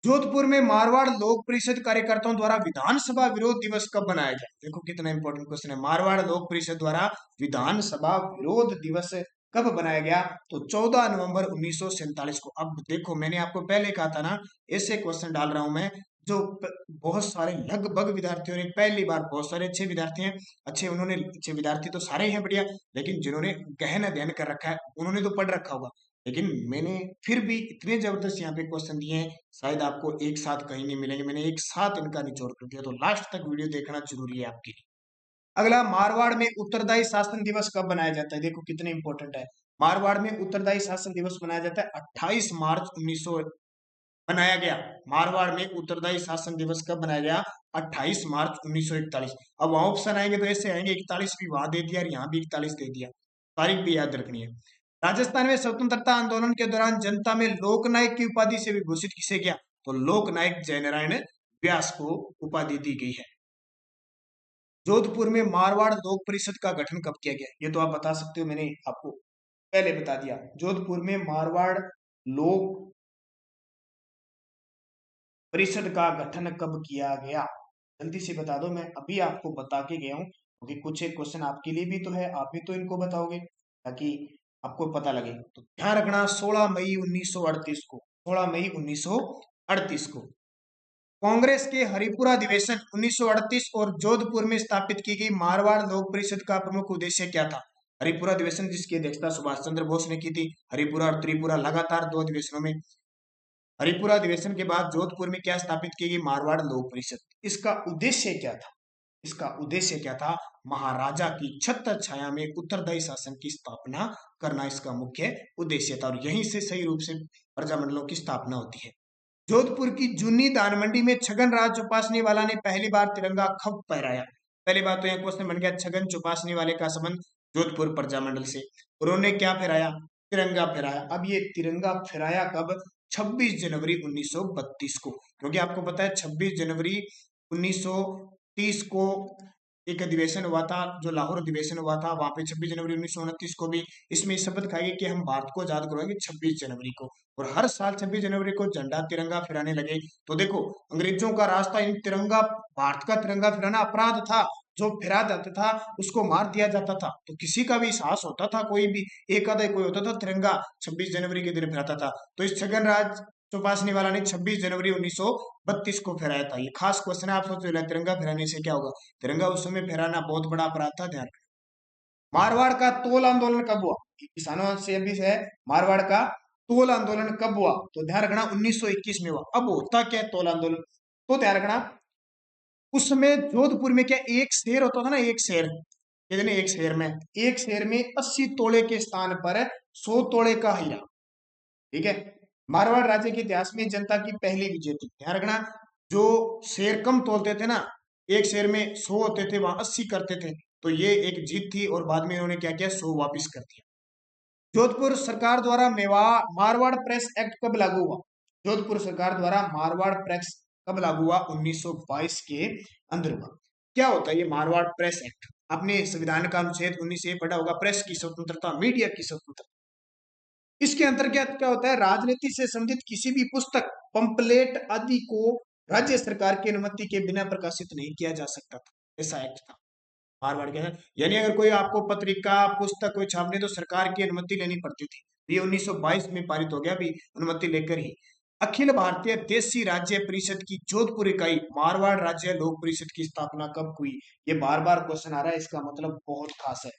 जोधपुर में मारवाड़ लोक परिषद कार्यकर्ताओं द्वारा विधानसभा विरोध दिवस कब मनाया गया? देखो कितना इंपॉर्टेंट क्वेश्चन है। मारवाड़ लोक परिषद द्वारा विधानसभा विरोध दिवस कब बनाया गया? तो 14 नवंबर 1947 को। अब देखो, मैंने आपको पहले कहा था ना, ऐसे क्वेश्चन डाल रहा हूं मैं जो बहुत सारे लगभग विद्यार्थियों ने पहली बार, बहुत सारे अच्छे विद्यार्थी हैं, अच्छे विद्यार्थी तो सारे ही हैं बढ़िया, लेकिन जिन्होंने गहन अध्ययन कर रखा है उन्होंने तो पढ़ रखा होगा, लेकिन मैंने फिर भी इतने जबरदस्त यहाँ पे क्वेश्चन दिए हैं, शायद आपको एक साथ कहीं नहीं मिलेंगे। मैंने एक साथ इनका निचोड़ कर दिया, तो लास्ट तक वीडियो देखना जरूरी है आपके लिए। अगला, मारवाड़ में उत्तरदायी शासन दिवस कब मनाया जाता है? देखो कितने इंपॉर्टेंट है। मारवाड़ में उत्तरदायी शासन दिवस मनाया जाता है 28 मार्च 1900 बनाया गया। मारवाड़ में उत्तरदायी शासन दिवस कब बनाया गया? 28 मार्च 1941। अब वहां ऑप्शन आएंगे तो ऐसे आएंगे, 41 भी वहां दे दिया और यहाँ भी 41 दे दिया, तारीख भी याद रखनी है। राजस्थान में स्वतंत्रता आंदोलन के दौरान जनता में लोकनायक की उपाधि से विभूषित किसे किया? तो लोकनायक जय नारायण व्यास को उपाधि दी गई है। जोधपुर में मारवाड़ लोक परिषद का गठन कब किया गया? ये तो आप बता सकते हो, मैंने आपको पहले बता दिया। जोधपुर में मारवाड़ लोक परिषद का गठन कब किया गया? जल्दी से बता दो, मैं अभी आपको बता के गया हूं, क्योंकि कुछ एक क्वेश्चन आपके लिए भी तो है, आप भी तो इनको बताओगे ताकि आपको पता लगे। तो ध्यान रखना, 16 मई 1938 को, 16 मई 1938 को कांग्रेस के हरिपुरा अधिवेशन 1938 और जोधपुर में स्थापित की गई मारवाड़ लोक परिषद का प्रमुख उद्देश्य क्या था? हरिपुरा अधिवेशन जिसकी अध्यक्षता सुभाष चंद्र बोस ने की थी। हरिपुरा और त्रिपुरा लगातार दो अधिवेशनों में। हरिपुरा अधिवेशन के बाद जोधपुर में क्या स्थापित की गई? मारवाड़ लोक परिषद। इसका उद्देश्य क्या था? इसका उद्देश्य क्या था? महाराजा की छत्र छाया में उत्तरदायी शासन की स्थापना करना इसका मुख्य उद्देश्य था, और यहीं से सही रूप से प्रजामंडलों की स्थापना होती है। जोधपुर की जूनी दान मंडी में छगन राज चौपासनी वाला ने पहली बार तिरंगा कब फहराया? पहली बात तो यह क्वेश्चन बन गया, छगन चौपासनी वाले का संबंध जोधपुर प्रजामंडल से। उन्होंने क्या फहराया? तिरंगा फहराया। अब ये तिरंगा फहराया कब? 26 जनवरी 1932 को, क्योंकि आपको पता है 26 जनवरी 1930 को एक अधिवेशन हुआ था, जो लाहौर अधिवेशन हुआ था, वहां पे 26 जनवरी 1929 को भी इसमें शपथ खाई कि हम भारत को आजाद करवाएंगे 26 जनवरी को, और हर साल 26 जनवरी को झंडा तिरंगा फहराने लगे। तो देखो, अंग्रेजों का रास्ता इन तिरंगा, भारत का तिरंगा फहराना अपराध था, जो फहरा जाता था उसको मार दिया जाता था। तो किसी का भी साहस होता था, कोई भी एक आधा कोई होता था तिरंगा 26 जनवरी के दिन फहराता था। तो इस छगन राज चौपासनी वाला ने 26 जनवरी 1932 को फहराया था। ये खास क्वेश्चन है, आप सोच रहे तिरंगा फहराने से क्या होगा? तिरंगा उस समय फहराना बहुत बड़ा अपराध था, ध्यान। मारवाड़ का तोल आंदोलन कब हुआ? किसानों से भी है, मारवाड़ का तोल आंदोलन कब हुआ? तो ध्यान रखना 1921 में हुआ। अब होता क्या है तोल आंदोलन? तो ध्यान रखना, उस समय जोधपुर में क्या एक शेर होता था ना, एक शेर, कितने? एक शेर में, एक शेर में 80 तोले के स्थान पर 100 तोले का हीरा। ठीक है, मारवाड़ राज्य के इतिहास में जनता की पहली विजय थी। ध्यान रखना, जो शेर कम तोलते थे ना, एक शेर में 100 होते थे, वहां 80 करते थे, तो ये एक जीत थी, और बाद में इन्होंने क्या किया? 100 वापिस कर दिया। जोधपुर सरकार द्वारा मारवाड़ प्रेस एक्ट कब लागू हुआ? जोधपुर सरकार द्वारा मारवाड़ प्रेस कब लागू हुआ? 1922 के अंदर हुआ। क्या होता है ये मारवाड़ प्रेस एक्ट? आपने संविधान का अनुच्छेद 19 पढ़ा होगा, प्रेस की स्वतंत्रता, मीडिया की स्वतंत्रता। इसके अंतर्गत क्या होता है? राजनीति से संबंधित किसी भी पुस्तक, पंपलेट आदि को राज्य सरकार की अनुमति के बिना प्रकाशित नहीं किया जा सकता था, ऐसा एक्ट था मारवाड़ के अंदर। यानी अगर कोई आपको पत्रिका, पुस्तक कोई छापनी तो सरकार की अनुमति लेनी पड़ती थी। ये 1922 में पारित हो गया, भी अनुमति लेकर ही। अखिल भारतीय देशी राज्य परिषद की जोधपुर इकाई मारवाड़ राज्य लोक परिषद की स्थापना कब हुई? ये बार बार क्वेश्चन आ रहा है, इसका मतलब बहुत खास है।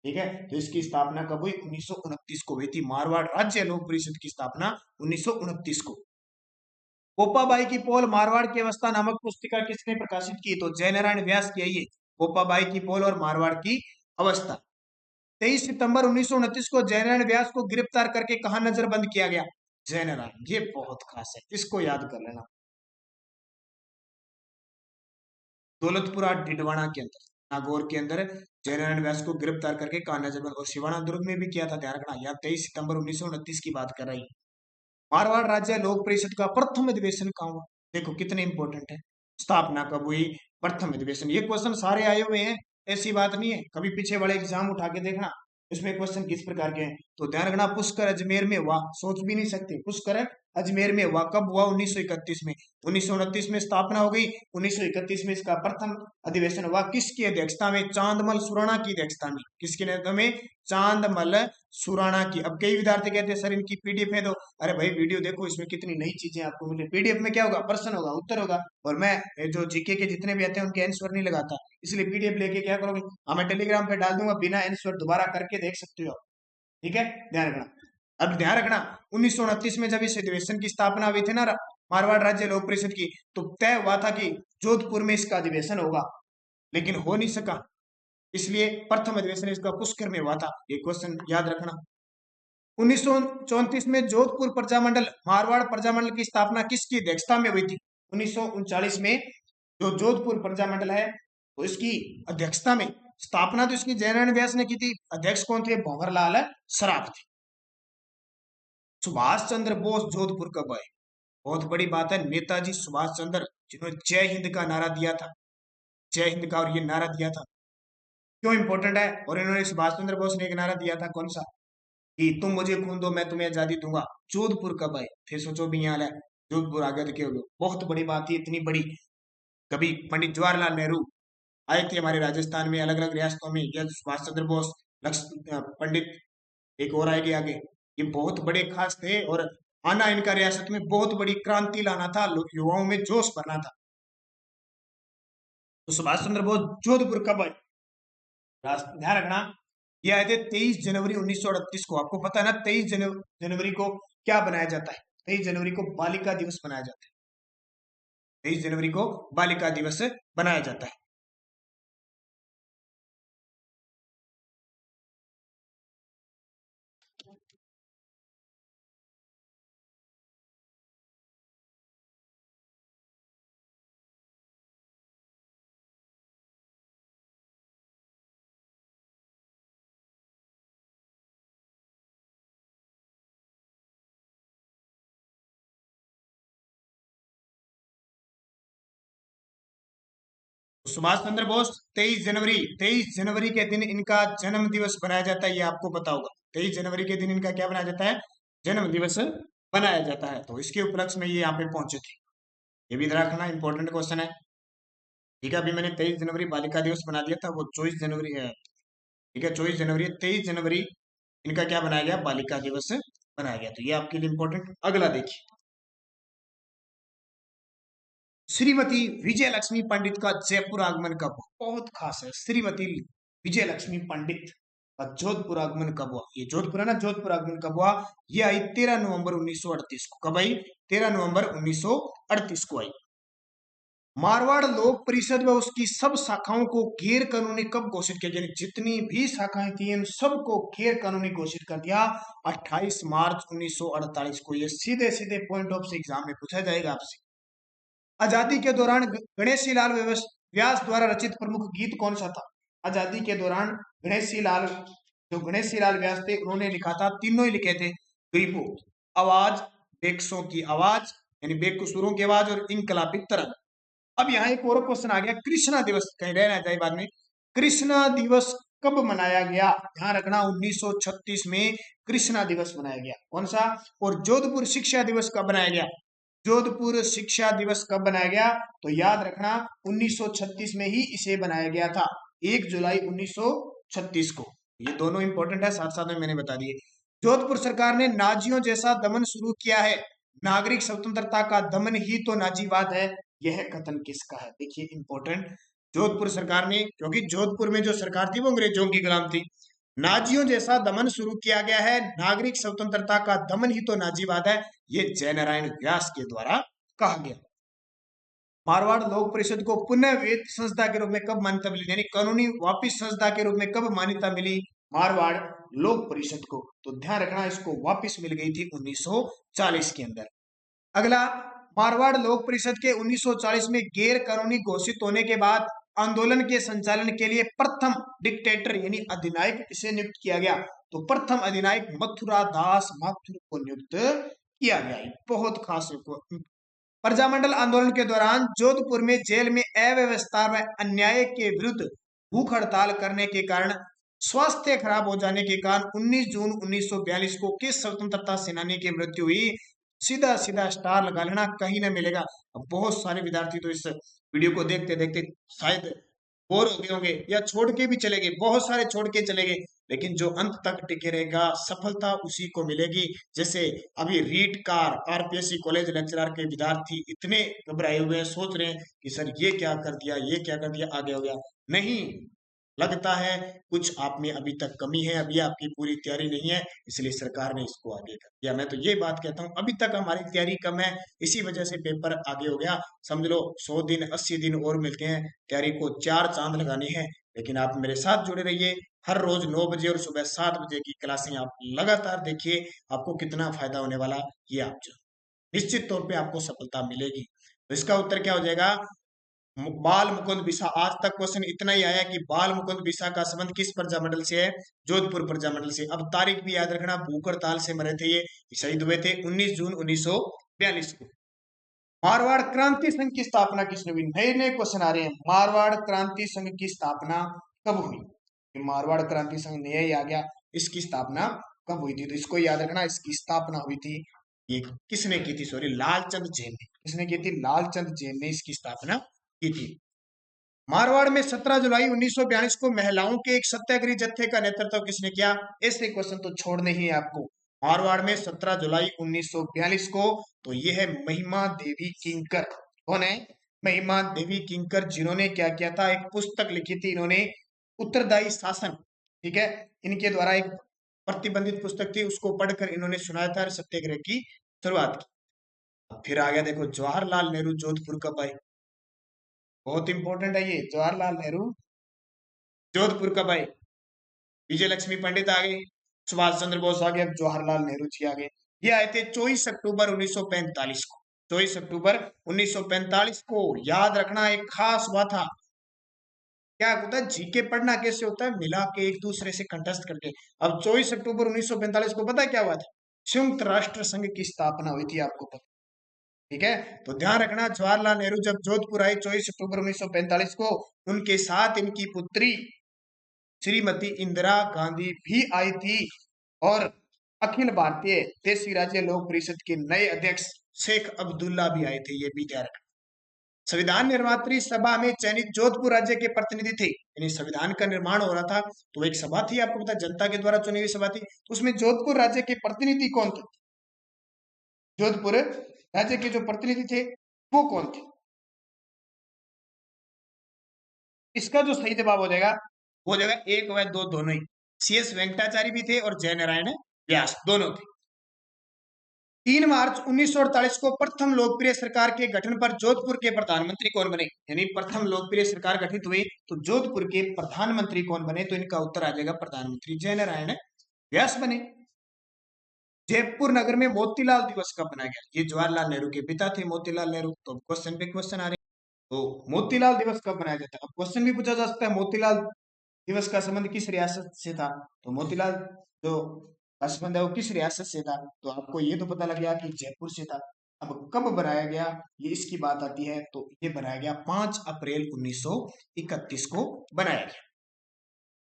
ठीक है, तो इसकी स्थापना कब हुई? 1929 को हुई थी। मारवाड़ राज्य लोक परिषद की स्थापना 1929 को। गोपाबाई की पोल मारवाड़ की अवस्था नामक पुस्तिका किसने प्रकाशित की? तो जयनारायण व्यास की है ये, गोपाबाई की पोल और मारवाड़ की अवस्था। 23 सितंबर 1929 को जयनारायण व्यास को गिरफ्तार करके कहा नजरबंद किया गया? जयनारायण, ये बहुत खास है, इसको याद कर लेना। दौलतपुरा डिडवाना के अंदर, नागौर के अंदर जयनारायण व्यास को गिरफ्तार करके कहा नजरबंद, और शिवाना दुर्ग में भी किया था, ध्यान रखना। यहाँ 23 सितंबर 1929 की बात कर रही। मारवाड़ राज्य लोक परिषद का प्रथम अधिवेशन कहाँ हुआ? देखो कितने इंपॉर्टेंट है। स्थापना कब हुई? प्रथम अधिवेशन। ये क्वेश्चन सारे आए हुए हैं, ऐसी बात नहीं है, कभी पीछे वाले एग्जाम उठा के देखना, इसमें क्वेश्चन किस प्रकार के हैं। तो ध्यान रखना, पुष्कर अजमेर में हुआ, सोच भी नहीं सकते, पुष्कर अजमेर में हुआ, कब हुआ? 1931 में। 1929 में स्थापना हो गई, 1931 में इसका प्रथम अधिवेशन हुआ। किसकी अध्यक्षता में? चांदमल सुराणा की अध्यक्षता में। किसके नेतृत्व में? चांदमल सुराणा की। अब कई विद्यार्थी कहते हैं सर इनकी पीडीएफ है, दो। अरे भाई वीडियो देखो, इसमें कितनी नई चीजें आपको मिले। पीडीएफ में क्या होगा? प्रश्न होगा, उत्तर होगा, और मैं जो जीके के जितने भी आते हैं उनके आंसर नहीं लगाता, इसलिए पीडीएफ लेके क्या करोगे? मैं टेलीग्राम पे डाल दूंगा, बिना आंसर दोबारा करके देख सकते हो, ठीक है, ध्यान रखना। अब ध्यान रखना, 1929 में जब इस अधिवेशन की स्थापना हुई थी ना, मारवाड़ राज्य लोक परिषद की, तो तय हुआ था कि जोधपुर में इसका अधिवेशन होगा, लेकिन हो नहीं सका, इसलिए प्रथम अधिवेशन इसका पुष्कर में हुआ था। ये क्वेश्चन याद रखना। 1934 में जोधपुर प्रजामंडल, मारवाड़ प्रजामंडल की स्थापना किसकी अध्यक्षता में हुई थी? 1939 में जो जोधपुर प्रजामंडल है, तो इसकी अध्यक्षता में, स्थापना तो इसकी जयनारायण व्यास ने की थी, अध्यक्ष कौन थे? भंवरलाल सराफ थे। सुभाष चंद्र बोस जोधपुर कब आए? बहुत बड़ी बात है, नेताजी सुभाष चंद्र, जिन्होंने जय हिंद का नारा दिया था, जय हिंद का, और ये नारा दिया था, क्यों इंपॉर्टेंट है? और इन्होंने, सुभाष चंद्र बोस ने एक नारा दिया था, कौन सा? कि तुम मुझे खून दो मैं तुम्हें आजादी दूंगा। जोधपुर कब आए? फिर सोचो भी यहाँ है, जोधपुर आ गया तो क्या हो गया? बहुत बड़ी बात है, इतनी बड़ी। कभी पंडित जवाहरलाल नेहरू आए थे हमारे राजस्थान में, अलग अलग रियासतों में, या सुभाष चंद्र बोस, पंडित एक और आएंगे आगे, ये बहुत बड़े खास थे, और आना इनका रियासत में बहुत बड़ी क्रांति लाना था, युवाओं में जोश भरना था। तो सुभाष चंद्र बोस जोधपुर कब आए? ध्यान रखना, ये आए थे 23 जनवरी 1938 को। आपको पता है ना, 23 जनवरी को क्या बनाया जाता है? 23 जनवरी को बालिका दिवस बनाया जाता है। 23 जनवरी को बालिका दिवस बनाया जाता है। सुभाष चंद्र बोस 23 जनवरी के दिन इनका जन्म दिवस बनाया जाता है, ये आपको पता होगा। 23 जनवरी के दिन इनका क्या बनाया जाता है? जन्म दिवस बनाया जाता है। तो इसके उपलक्ष्य में ये यहाँ पे पहुंचे थे, ये भी रखना, इंपॉर्टेंट क्वेश्चन है। ठीक है, अभी मैंने 23 जनवरी बालिका दिवस बना दिया था, वो 24 जनवरी है। ठीक है, 24 जनवरी, 23 जनवरी इनका क्या बनाया गया? बालिका दिवस बनाया गया। तो ये आपके लिए इंपॉर्टेंट। अगला देखिए, श्रीमती विजय लक्ष्मी पंडित का जयपुर आगमन कब हुआ? बहुत खास है, श्रीमती विजय लक्ष्मी पंडित का जोधपुर आगमन कब हुआ? ये जोधपुर है ना, जोधपुर आगमन कब हुआ? ये आई 13 नवंबर 1938 को। कब आई? 13 नवंबर 1938 को आई। मारवाड़ लोक परिषद व उसकी सब शाखाओं को गैर कानूनी कब घोषित किया? यानी जितनी भी शाखाएं थी इन सबको गैर कानूनी घोषित कर दिया 28 मार्च 1948 को। ये सीधे सीधे पॉइंट ऑफ से एग्जाम में पूछा जाएगा आपसे। आजादी के दौरान गणेशी लाल व्यास द्वारा रचित प्रमुख गीत कौन सा था? आजादी के दौरान गणेशी लाल व्यास थे, उन्होंने लिखा था, तीनों ही लिखे थे, गरीबों, आवाज, बेकसों की आवाज, यानी बेकसूरों की आवाज, और इनकलाबी तरंग। अब यहाँ एक और क्वेश्चन आ गया, कृष्णा दिवस, कहीं रहना चाहिए बाद में, कृष्णा दिवस कब मनाया गया? ध्यान रखना, 1936 में कृष्णा दिवस मनाया गया। कौन सा? और जोधपुर शिक्षा दिवस कब बनाया गया? जोधपुर शिक्षा दिवस कब बनाया गया? तो याद रखना, 1936 में ही इसे बनाया गया था, 1 जुलाई 1936 को। ये दोनों इंपॉर्टेंट है, साथ साथ में मैंने बता दिए। जोधपुर सरकार ने नाजियों जैसा दमन शुरू किया है, नागरिक स्वतंत्रता का दमन ही तो नाजीवाद है, यह कथन किसका है? देखिए इंपॉर्टेंट, जोधपुर सरकार ने, क्योंकि जोधपुर में जो सरकार थी वो अंग्रेजों की गुलाम थी, नाजियों जैसा दमन शुरू किया गया है, नागरिक स्वतंत्रता का दमन ही तो नाजीवाद है, ये जयनारायण व्यास के द्वारा कहा गया। मारवाड़ लोक परिषद को पुनः वेद संस्था के रूप में कब मान्यता मिली, यानी कानूनी वापिस संस्था के रूप में कब मान्यता मिली मारवाड़ लोक परिषद को? तो ध्यान रखना, इसको वापिस मिल गई थी 1940 के अंदर। अगला, मारवाड़ लोक परिषद के 1940 में गैर कानूनी घोषित होने के बाद आंदोलन के संचालन के लिए प्रथम डिक्टेटर यानी अधिनायक किसे नियुक्त किया गया? तो प्रथम अधिनायक मथुरा दास माथुर को नियुक्त किया गया। बहुत खास प्रजामंडल आंदोलन के दौरान जोधपुर में जेल में अव्यवस्था व अन्याय के विरुद्ध भूख हड़ताल करने के कारण स्वास्थ्य खराब हो जाने के कारण 19 जून 1942 को किस स्वतंत्रता सेनानी की मृत्यु हुई? सीधा सीधा स्टार लगा लेना, कहीं ना मिलेगा। अब बहुत सारे विद्यार्थी तो इस वीडियो को देखते देखते शायद बोर हो गए होंगे या छोड़ के भी चले गए, बहुत सारे छोड़ के चले गए, लेकिन जो अंत तक टिके रहेगा सफलता उसी को मिलेगी। जैसे अभी रीट कार आरपीएससी कॉलेज लेक्चरर के विद्यार्थी इतने घबराए हुए हैं, सोच रहे हैं कि सर ये क्या कर दिया, ये क्या कर दिया, आगे हो गया। नहीं, लगता है कुछ आप में अभी तक कमी है, अभी आपकी पूरी तैयारी नहीं है, इसलिए सरकार ने इसको आगे कर दिया। मैं तो ये बात कहता हूँ अभी तक हमारी तैयारी कम है, इसी वजह से पेपर आगे हो गया। समझ लो 100 दिन 80 दिन और मिलते हैं, तैयारी को 4 चांद लगाने हैं। लेकिन आप मेरे साथ जुड़े रहिए, हर रोज 9 बजे और सुबह 7 बजे की क्लासें आप लगातार देखिए, आपको कितना फायदा होने वाला ये आप निश्चित तौर पे आपको सफलता मिलेगी। तो इसका उत्तर क्या हो जाएगा? बाल मुकुंद बिसा। आज तक क्वेश्चन इतना ही आया कि बाल मुकुंद बिसा का संबंध किस प्रजामंडल से है? जोधपुर प्रजामंडल से। अब तारीख भी याद रखना, भूख हड़ताल से मरे थे ये, शहीद हुए थे 19 जून 1942 को। मारवाड़ क्रांति संघ की स्थापना किसने हुई? नए नए क्वेश्चन आ रहे हैं। मारवाड़ क्रांति संघ की स्थापना कब हुई? मारवाड़ क्रांति संघ नया ही आ गया, इसकी स्थापना कब हुई थी? तो इसको याद रखना, इसकी स्थापना हुई थी, ये किसने की थी? सॉरी, लालचंद जैन ने। किसने की थी? लालचंद जैन ने इसकी स्थापना की थी। मारवाड़ में 17 जुलाई 1942 को महिलाओं के एक सत्याग्रही जत्थे का नेतृत्व किसने किया? ऐसे क्वेश्चन तो छोड़ने ही है आपको। मारवाड़ में 17 जुलाई 1942 को, तो ये है महिमा देवी किंकर। कौन है? महिमा देवी किंकर, जिन्होंने क्या किया था? एक पुस्तक लिखी थी इन्होंने, उत्तरदायी शासन। ठीक है, इनके द्वारा एक प्रतिबंधित पुस्तक थी, उसको पढ़कर इन्होंने सुनाया था सत्याग्रह की शुरुआत की। फिर आ गया देखो जवाहरलाल नेहरू जोधपुर कब आए? बहुत इंपॉर्टेंट है ये, जवाहरलाल नेहरू जोधपुर कब आए? विजय लक्ष्मी पंडित आ गए, सुभाष चंद्र बोस आ गए, अब जवाहरलाल नेहरू जी आ गए। ये आए थे 24 अक्टूबर 1945 को। 24 अक्टूबर 1945 को याद रखना, एक खास हुआ था। क्या होता है, जीके पढ़ना कैसे होता है? मिला के एक दूसरे से कंटेस्ट करके। अब 24 अक्टूबर 1945 को पता है क्या हुआ था? संयुक्त राष्ट्र संघ की स्थापना हुई थी, आपको पता? ठीक है, तो ध्यान रखना, जवाहरलाल नेहरू जब जोधपुर आए 24 अक्टूबर 1945 को, उनके साथ इनकी पुत्री श्रीमती इंदिरा गांधी भी आई थी, और अखिल भारतीय देशी राज्य लोक परिषद के नए अध्यक्ष शेख अब्दुल्ला भी आए थे, ये भी ध्यान रखना। संविधान निर्मात्री सभा में चयनित जोधपुर राज्य के प्रतिनिधि थे, यानी संविधान का निर्माण हो रहा था तो एक सभा थी, आपको पता, जनता के द्वारा चुनी हुई सभा थी, तो उसमें जोधपुर राज्य के प्रतिनिधि कौन थे? जोधपुर राज्य के जो प्रतिनिधि थे वो कौन थे? इसका जो सही जवाब हो जाएगा वो हो जाएगा 1 व 2 दोनों ही। सीएस वेंकटाचार्य भी थे और जयनारायण व्यास दोनों थे। 3 मार्च 1948 को प्रथम लोकप्रिय सरकार के गठन पर जोधपुर के प्रधानमंत्री कौन बने? यानी प्रथम लोकप्रिय सरकार गठित हुई तो जोधपुर के प्रधानमंत्री कौन बने? तो इनका उत्तर आ जाएगा प्रधानमंत्री जयनारायण व्यास बने। जयपुर नगर में मोतीलाल दिवस कब मनाया गया? ये जवाहरलाल नेहरू के पिता थे मोतीलाल नेहरू, तो क्वेश्चन पे क्वेश्चन आ रहे हैं। तो मोतीलाल दिवस कब मनाया जाता है? अब क्वेश्चन भी पूछा जा सकता है, मोतीलाल दिवस का संबंध किस रियासत से था? तो मोतीलाल जो का संबंध है वो किस रियासत से था? तो आपको ये तो पता लग गया कि जयपुर से था। अब कब बनाया गया, ये इसकी बात आती है, तो ये बनाया गया 5 अप्रैल 1931 को बनाया गया।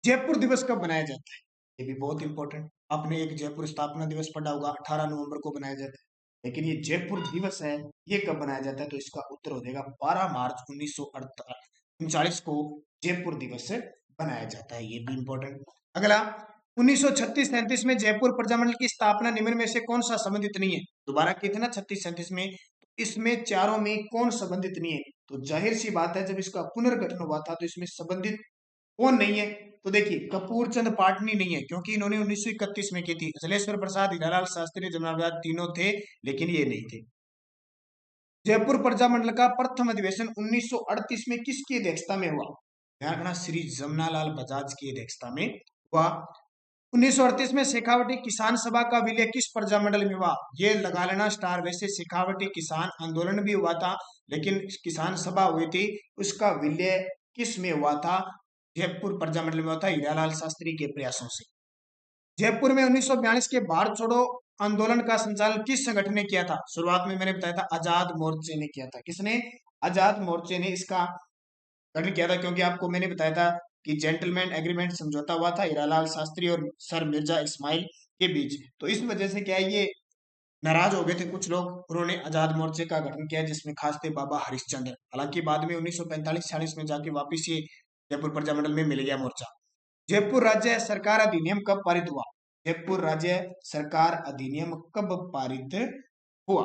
जयपुर दिवस कब बनाया जाता है? ये भी बहुत इंपॉर्टेंट, आपने एक जयपुर स्थापना दिवस पढ़ा होगा, 18 नवंबर को बनाया जाता है, लेकिन ये जयपुर दिवस है, ये कब बनाया जाता है? तो इसका उत्तर हो जाएगा 12 मार्च 1939 को जयपुर दिवस बनाया जाता है, ये भी इंपॉर्टेंट। अगला, 1936-37 में जयपुर प्रजामंडल की स्थापना निम्न में से कौन सा संबंधित नहीं है? दोबारा किए थे ना 36-37 में, इसमें चारों में कौन संबंधित नहीं है? तो जाहिर सी बात है, जब इसका पुनर्गठन हुआ था तो इसमें संबंधित कौन नहीं है? तो देखिए कपूर चंद पाटनी नहीं है, क्योंकि इन्होंने 1931 में की थी। अचलेश्वर प्रसाद, हीरालाल शास्त्री, जमना प्रसाद तीनों थे, लेकिन ये नहीं थे। जयपुर प्रजामंडल का प्रथम अधिवेशन 1938 में किसकी अध्यक्षता में हुआ? ध्यान रखना, श्री जमनालाल बजाज की अध्यक्षता में हुआ। 1938 में शेखावटी किसान सभा का विलय किस प्रजामंडल में हुआ? ये लगा लेना स्टार। वैसे शेखावटी किसान आंदोलन भी हुआ था, लेकिन किसान सभा हुई थी, उसका विलय किस में हुआ था? जयपुर प्रजामंडल में हुआ था, हीरालाल शास्त्री के प्रयासों से। जयपुर में 1942 के भारत छोड़ो आंदोलन का संचालन किस संगठन ने किया था? शुरुआत में मैंने बताया था आजाद मोर्चे ने किया था। किसने? आजाद मोर्चे ने इसका गठन किया था, क्योंकि आपको मैंने बताया था कि जेंटलमैन एग्रीमेंट समझौता हुआ था हीरालाल शास्त्री और सर मिर्जा इस्माइल के बीच। तो इस वजह से क्या है, ये नाराज हो गए थे कुछ लोग, उन्होंने आजाद मोर्चे का गठन किया, जिसमें खास थे बाबा हरिश्चंद्र। हालांकि बाद में 1945-46 में जाके वापिस ये जयपुर प्रजामंडल में मिल गया मोर्चा। जयपुर राज्य सरकार अधिनियम कब पारित हुआ? जयपुर राज्य सरकार अधिनियम कब पारित हुआ?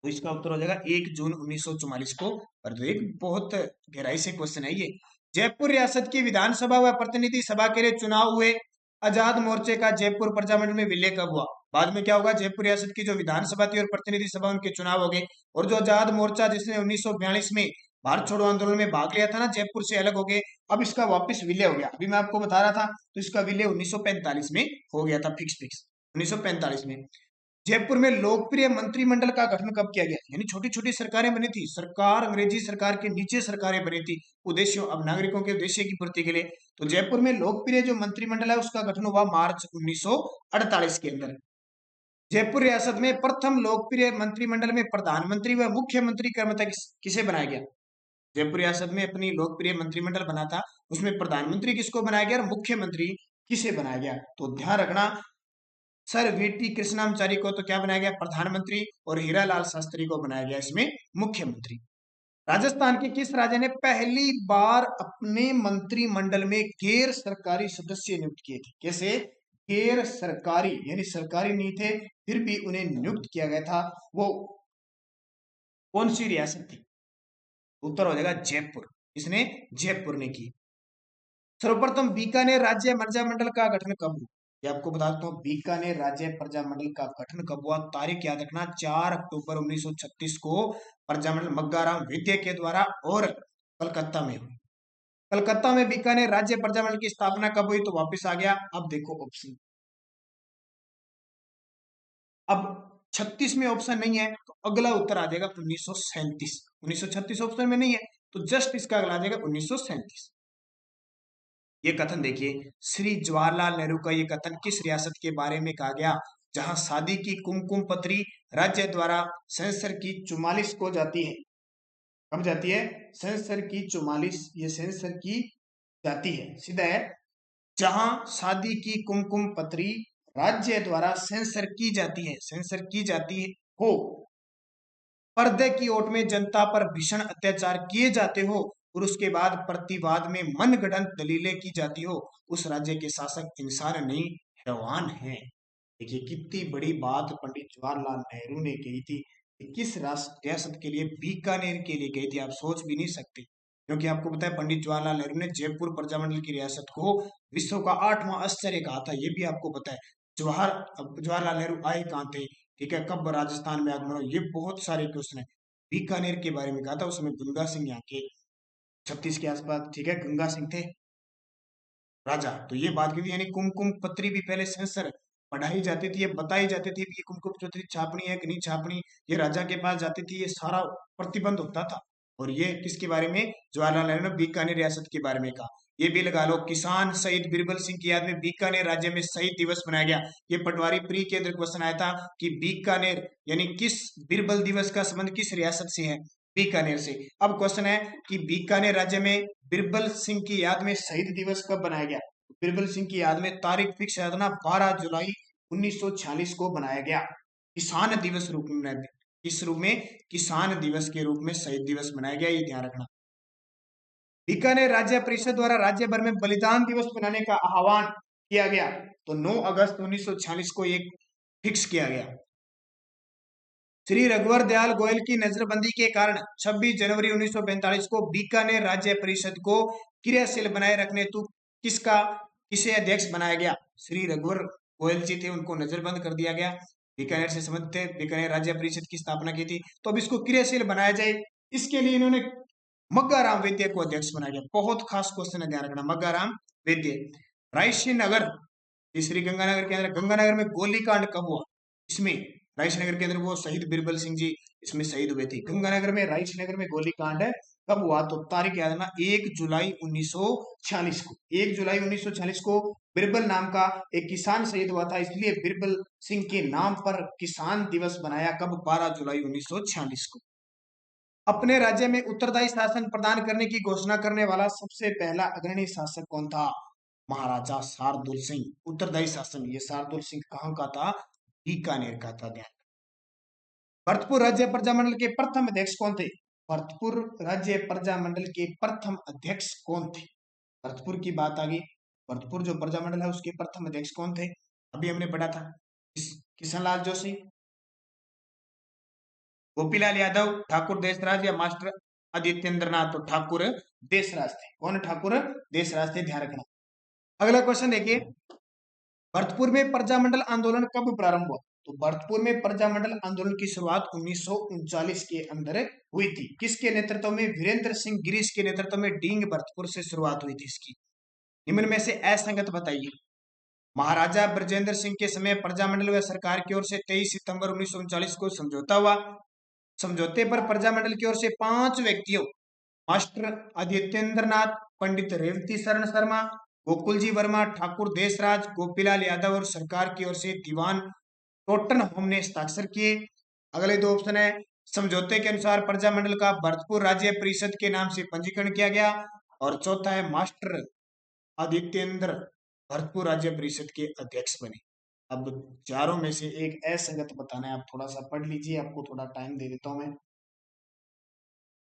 तो इसका उत्तर हो जाएगा 1 जून 1944 को। और एक बहुत गहराई से क्वेश्चन है ये। जयपुर रियासत की विधानसभा व प्रतिनिधि सभा के लिए चुनाव हुए आजाद मोर्चे का जयपुर प्रजामंडल में विलय कब हुआ? बाद में क्या होगा, जयपुर रियासत की जो विधानसभा थी और प्रतिनिधि सभा, उनके चुनाव हो गए। और जो आजाद मोर्चा जिसने 1942 में भारत छोड़ो आंदोलन में भाग लिया था ना, जयपुर से अलग हो गए, अब इसका वापस विलय हो गया। अभी मैं आपको बता रहा था, तो इसका विलय 1945 में हो गया था, फिक्स 1945 में। जयपुर में लोकप्रिय मंत्रिमंडल का गठन कब किया गया? यानी छोटी छोटी सरकारें बनी थी, सरकार अंग्रेजी सरकार के नीचे सरकारें बनी थी उद्देश्यों, अब नागरिकों के उद्देश्य की पूर्ति के लिए। तो जयपुर में लोकप्रिय जो मंत्रिमंडल है उसका गठन हुआ मार्च 1948 के अंदर। जयपुर रियासत में प्रथम लोकप्रिय मंत्रिमंडल में प्रधानमंत्री व मुख्यमंत्री क्रमतः किसे बनाया गया? जयपुर रियासत में अपनी लोकप्रिय मंत्रिमंडल बना था, उसमें प्रधानमंत्री किसको बनाया गया और मुख्यमंत्री किसे बनाया गया? तो ध्यान रखना, सर वीटी कृष्णाचारी को तो क्या बनाया गया? प्रधानमंत्री। और हीरालाल शास्त्री को बनाया गया इसमें मुख्यमंत्री। राजस्थान के किस राजा ने पहली बार अपने मंत्रिमंडल में गैर सरकारी सदस्य नियुक्त किए थे? कैसे? गैर सरकारी, यानी सरकारी नहीं थे फिर भी उन्हें नियुक्त किया गया था, वो कौन सी रियासत थी? उत्तर हो जाएगा जयपुर। इसने जयपुर ने की। सर्वप्रथम बीकानेर राज्य प्रजामंडल का गठन कब हुआ? ये आपको बता देता हूँ, बीकानेर राज्य प्रजामंडल का गठन कब हुआ? तारीख याद रखना, 4 अक्टूबर 1936 को प्रजामंडल मग्गाराम वैद्य के द्वारा और कलकत्ता में हुई। कलकत्ता में बीकानेर राज्य प्रजामंडल की स्थापना कब हुई? तो वापस आ गया। अब देखो ऑप्शन, अब 36 में ऑप्शन नहीं है, तो अगला उत्तर आ जाएगा 1937। 1936 ऑप्शन में नहीं है, तो जस्ट इसका अगला आ जाएगा 1937। ये कथन देखिए, श्री जवाहरलाल नेहरू का ये कथन किस रियासत के बारे में कहा गया? जहां शादी की कुमकुम पत्री राज्य द्वारा सेंसर की 44 को जाती है। कब जाती है? सेंसर की 44, ये सेंसर की जाती है, सीधा है। जहां शादी की कुमकुम पत्री राज्य द्वारा सेंसर की जाती है, सेंसर की जाती है हो, पर्दे की ओट में जनता पर भीषण अत्याचार किए जाते हो और उसके बाद प्रतिवाद में मनगढ़ंत दलीलें की जाती हो, उस राज्य के शासक इंसान नहीं हैवान है। देखिए कितनी बड़ी बात पंडित जवाहरलाल नेहरू ने कही थी, किस रियासत के लिए? बीकानेर के लिए कही थी। आप सोच भी नहीं सकते, क्योंकि आपको पता है पंडित जवाहरलाल नेहरू ने जयपुर प्रजामंडल की रियासत को विश्व का 8वां आश्चर्य कहा था, ये भी आपको पता है। जवाहरलाल नेहरू आए कहाँ थे, ठीक है, कब राजस्थान में आगमन हुआ, ये बहुत सारे क्वेश्चन है। बीकानेर के बारे में कहा था, उसमें गंगा सिंह यहाँ के 36 के आसपास, ठीक है, गंगा सिंह थे राजा। तो ये बात की थी, यानी कुमकुम पत्री भी पहले सेंसर पढ़ाई जाती थी, ये बताई जाती थी ये कुमकुम पत्री छापनी है कि नहीं छापनी, ये राजा के पास जाती थी, ये सारा प्रतिबंध होता था। और ये किसके बारे में? जवाहरलाल नेहरू ने बीकानेर रियासत के बारे में कहा। ये भी लगा लो, किसान शहीद बीरबल सिंह की याद में बीकानेर राज्य में शहीद दिवस मनाया गया। ये पटवारी प्री के अंदर क्वेश्चन आया था कि बीकानेर यानी किस बीरबल दिवस का संबंध किस रियासत से है? बीकानेर से। अब क्वेश्चन है कि बीकानेर राज्य में बीरबल सिंह की याद में शहीद दिवस कब बनाया गया? बीरबल सिंह की याद में तारीख फिक्स है ना, 12 जुलाई 1946 को बनाया गया। किसान दिवस रूप में मनाया गया। किस रूप में? किसान दिवस के रूप में शहीद दिवस मनाया गया, ये ध्यान रखना। बीकानेर राज्य परिषद द्वारा राज्य भर में बलिदान दिवस मनाने का आह्वान किया गया, तो 9 अगस्त 1946 को एक फिक्स किया गया। श्री रघुवर दयाल गोयल की नजरबंदी के कारण 26 जनवरी 1945 को बीकानेर राज्य परिषद को क्रियाशील बनाए रखने हेतु किसे अध्यक्ष बनाया गया? श्री रघुवर गोयल जी थे, उनको नजरबंद कर दिया गया। बीकानेर से संबंधित थे, बीकानेर राज्य परिषद की स्थापना की थी। तो अब इसको क्रियाशील बनाया जाए, इसके लिए इन्होंने मग्गाराम वैद्य को अध्यक्ष बनाया गया। बहुत खास क्वेश्चन है, ध्यान रखना, मग्गाराम वैद्य। रायसी नगर, श्री गंगानगर के अंदर, गंगानगर में गोलीकांड कब हुआ? इसमें रायसी नगर के अंदर वो शहीद बिरबल सिंह जी इसमें शहीद हुए थे। गंगानगर में, रायसी नगर में गोलीकांड कब हुआ? तो तारीख याद रखना, 1 जुलाई 1946 को। 1 जुलाई 1946 को बिरबल नाम का एक किसान शहीद हुआ था, इसलिए बिरबल सिंह के नाम पर किसान दिवस बनाया। कब? 12 जुलाई 1946 को। अपने राज्य में उत्तरदायी शासन प्रदान करने की घोषणा करने वाला सबसे पहला अग्रणी शासक कौन था? महाराजा शार्दुल सिंह। उत्तरदायी शासन, ये शार्दुल सिंह कहां का था? बीकानेर का था। ध्यान। भरतपुर राज्य प्रजामंडल के प्रथम अध्यक्ष कौन थे? भरतपुर राज्य प्रजामंडल के प्रथम अध्यक्ष कौन थे? भरतपुर की बात आ गई, भरतपुर जो प्रजामंडल है उसके प्रथम अध्यक्ष कौन थे? अभी हमने पढ़ा था, किशनलाल जोशी, गोपीलाल यादव, ठाकुर देशराज या मास्टर आदित्येंद्रनाथ। तो ठाकुर देशराज थे। कौन? ठाकुर देशराज थे, ध्यान रखना। अगला क्वेश्चन देखिए, भरतपुर में प्रजामंडल आंदोलन कब प्रारंभ हुआ? तो भरतपुर में प्रजामंडल आंदोलन की शुरुआत 1939 के अंदर हुई थी। किसके नेतृत्व में? वीरेंद्र सिंह गिरीश के नेतृत्व में डींग भरतपुर से शुरुआत हुई थी इसकी। निम्न में से असंगत बताइए। महाराजा ब्रजेंद्र सिंह के समय प्रजामंडल व सरकार की ओर से 23 सितंबर 1939 को समझौता हुआ। समझौते पर प्रजामंडल की ओर से 5 व्यक्तियों, मास्टर आदित्येंद्रनाथ, पंडित रेवती शरण शर्मा, गोकुल जी वर्मा, ठाकुर देशराज, गोपीलाल यादव और सरकार की ओर से दीवान टोटन होम ने हस्ताक्षर किए। अगले दो ऑप्शन है, समझौते के अनुसार प्रजामंडल का भरतपुर राज्य परिषद के नाम से पंजीकरण किया गया। और चौथा है, मास्टर आदित्येंद्र भरतपुर राज्य परिषद के अध्यक्ष बने। अब चारों में से एक असंगत बताना है, आप थोड़ा सा पढ़ लीजिए, आपको थोड़ा टाइम दे देता हूं मैं।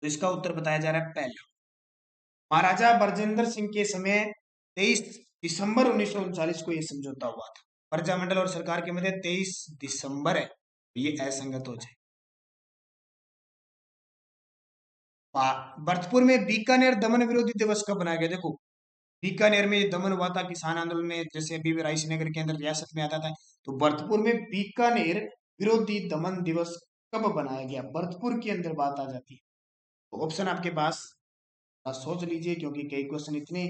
तो इसका उत्तर बताया जा रहा है पहला, महाराजा ब्रजेंद्र सिंह के समय 23 दिसंबर 1939 को यह समझौता हुआ था। प्रजामंडल और सरकार के मध्य 23 दिसंबर है, ये असंगत हो जाए। भरतपुर में बीकानेर दमन विरोधी दिवस कब बनाया गया? देखो, बीकानेर में दमन हुआ था किसान आंदोलन में, जैसे अभी रायसी नगर के अंदर रियासत में आता था। तो भरतपुर में बीकानेर विरोधी दमन दिवस कब बनाया गया? भरतपुर के अंदर बात आ जाती है। तो ऑप्शन आपके पास सोच लीजिए, क्योंकि कई क्वेश्चन इतने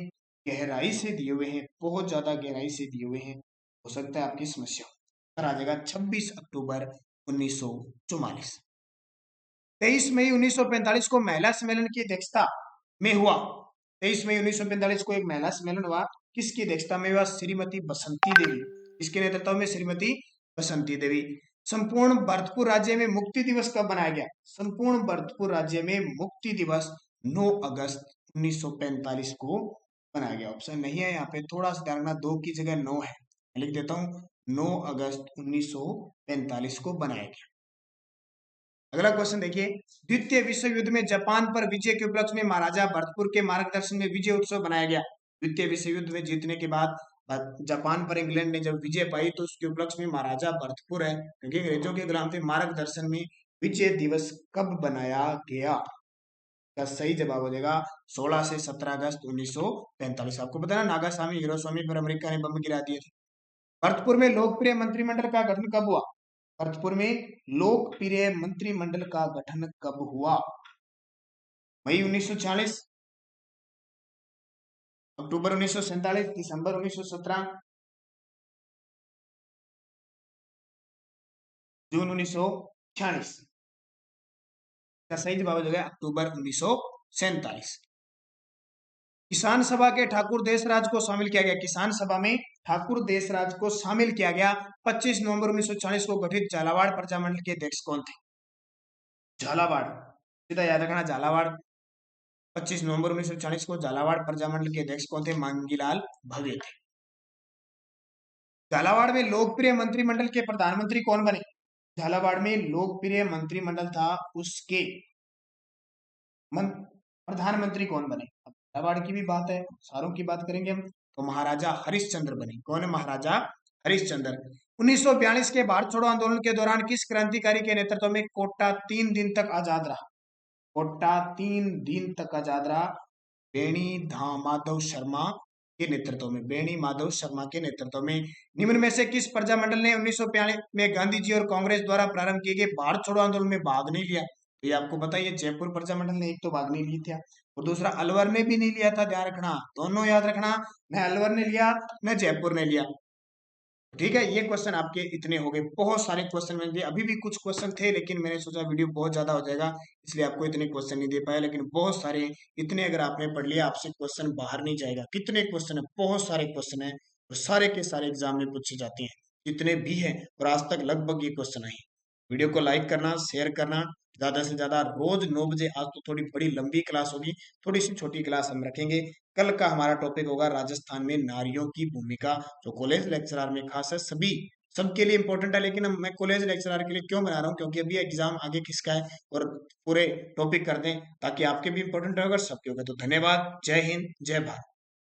गहराई से दिए हुए हैं, बहुत ज्यादा गहराई से दिए हुए हैं, हो सकता है आपकी समस्या पर आ जाएगा। 26 अक्टूबर 1944। 23 मई 1945 को महिला सम्मेलन की अध्यक्षता में हुआ। 23 मई 1945 को एक महिला सम्मेलन हुआ, किसकी अध्यक्षता में हुआ? श्रीमती बसंती देवी। इसके नेतृत्व में श्रीमती बसंती देवी। संपूर्ण भरतपुर राज्य में मुक्ति दिवस कब मनाया गया? संपूर्ण भरतपुर राज्य में मुक्ति दिवस 9 अगस्त 1945 को बनाया गया। ऑप्शन नहीं है यहाँ पे, थोड़ा सा ध्यान रखना, 2 की जगह 9 है, लिख देता हूँ, 9 अगस्त 1945 को बनाया गया। अगला क्वेश्चन देखिए, द्वितीय विश्व युद्ध में जापान पर विजय के उपलक्ष्य में महाराजा भरतपुर के मार्गदर्शन में विजय उत्सव बनाया गया। द्वितीय विश्व युद्ध में जीतने के बाद जापान पर इंग्लैंड ने जब विजय पाई, तो उसके उपलक्ष्य में महाराजा भरतपुर है, क्योंकि अंग्रेजों के गुलाम थे, मार्गदर्शन में विजय दिवस कब बनाया गया? का सही जवाब हो जाएगा 16 से 17 अगस्त 1945। आपको पता है नागासाकी हिरोशिमा पर अमेरिका ने बम गिरा दिए थे। भरतपुर में लोकप्रिय मंत्रिमंडल का गठन कब हुआ? भरतपुर में लोकप्रिय मंत्रिमंडल का गठन कब हुआ? मई 1946, अक्टूबर 1947, दिसंबर 1917, जून 1946। का सही जवाब हो जाएगा अक्टूबर 1947। किसान सभा के ठाकुर देशराज को शामिल किया गया। किसान सभा में ठाकुर देशराज को शामिल किया गया। 25 नवंबर 1940 को गठित झालावाड़ प्रजामंडल के अध्यक्ष कौन थे? झालावाड़, सीधा याद रखना, झालावाड़। 25 नवंबर 1940 को झालावाड़ प्रजामंडल के अध्यक्ष कौन थे? मांगीलाल भवे थे। झालावाड़ में लोकप्रिय मंत्रिमंडल के प्रधानमंत्री कौन बने? झालावाड़ में लोकप्रिय मंत्रिमंडल था, उसके प्रधानमंत्री कौन बने? झालावाड़ की भी बात है, सारों की बात करेंगे हम, तो महाराजा हरिश्चंद्र बने। कौन है? महाराजा हरिश्चंद्र। 1942 के भारत छोड़ो आंदोलन के दौरान किस क्रांतिकारी के नेतृत्व में कोटा 3 दिन तक आजाद रहा? कोटा 3 दिन तक आजाद रहा। बेणी धा माधव शर्मा के नेतृत्व में, बेणी माधव शर्मा के नेतृत्व में निम्न में से किस प्रजामंडल ने 1942 में गांधी जी और कांग्रेस द्वारा प्रारंभ किए गए भारत छोड़ो आंदोलन में भाग नहीं लिया? तो ये आपको बताइए, जयपुर प्रजामंडल ने एक तो भाग नहीं लिया था और दूसरा अलवर ने भी नहीं लिया था, ध्यान रखना, दोनों याद रखना, न अलवर ने लिया न जयपुर ने लिया। ठीक है, ये क्वेश्चन आपके इतने हो गए, बहुत सारे क्वेश्चन मैंने दिए, अभी भी कुछ क्वेश्चन थे लेकिन मैंने सोचा वीडियो बहुत ज्यादा हो जाएगा इसलिए आपको इतने क्वेश्चन नहीं दे पाया, लेकिन बहुत सारे, इतने अगर आपने पढ़ लिया आपसे क्वेश्चन बाहर नहीं जाएगा। कितने क्वेश्चन है, बहुत सारे क्वेश्चन है और सारे के सारे एग्जाम में पूछे जाते हैं, जितने भी हैं और आज तक लगभग ये क्वेश्चन आए। वीडियो को लाइक करना, शेयर करना ज्यादा से ज्यादा। रोज 9 बजे, आज तो थोड़ी बड़ी लंबी क्लास होगी, थोड़ी सी छोटी क्लास हम रखेंगे। कल का हमारा टॉपिक होगा राजस्थान में नारियों की भूमिका, जो कॉलेज लेक्चरर में खास है, सभी सबके लिए इंपॉर्टेंट है, लेकिन मैं कॉलेज लेक्चरर के लिए क्यों बना रहा हूँ, क्योंकि अभी एग्जाम आगे किसका है और पूरे टॉपिक कर दें ताकि आपके भी इंपॉर्टेंट हो, अगर सबके होगा। तो धन्यवाद, जय हिंद, जय भारत।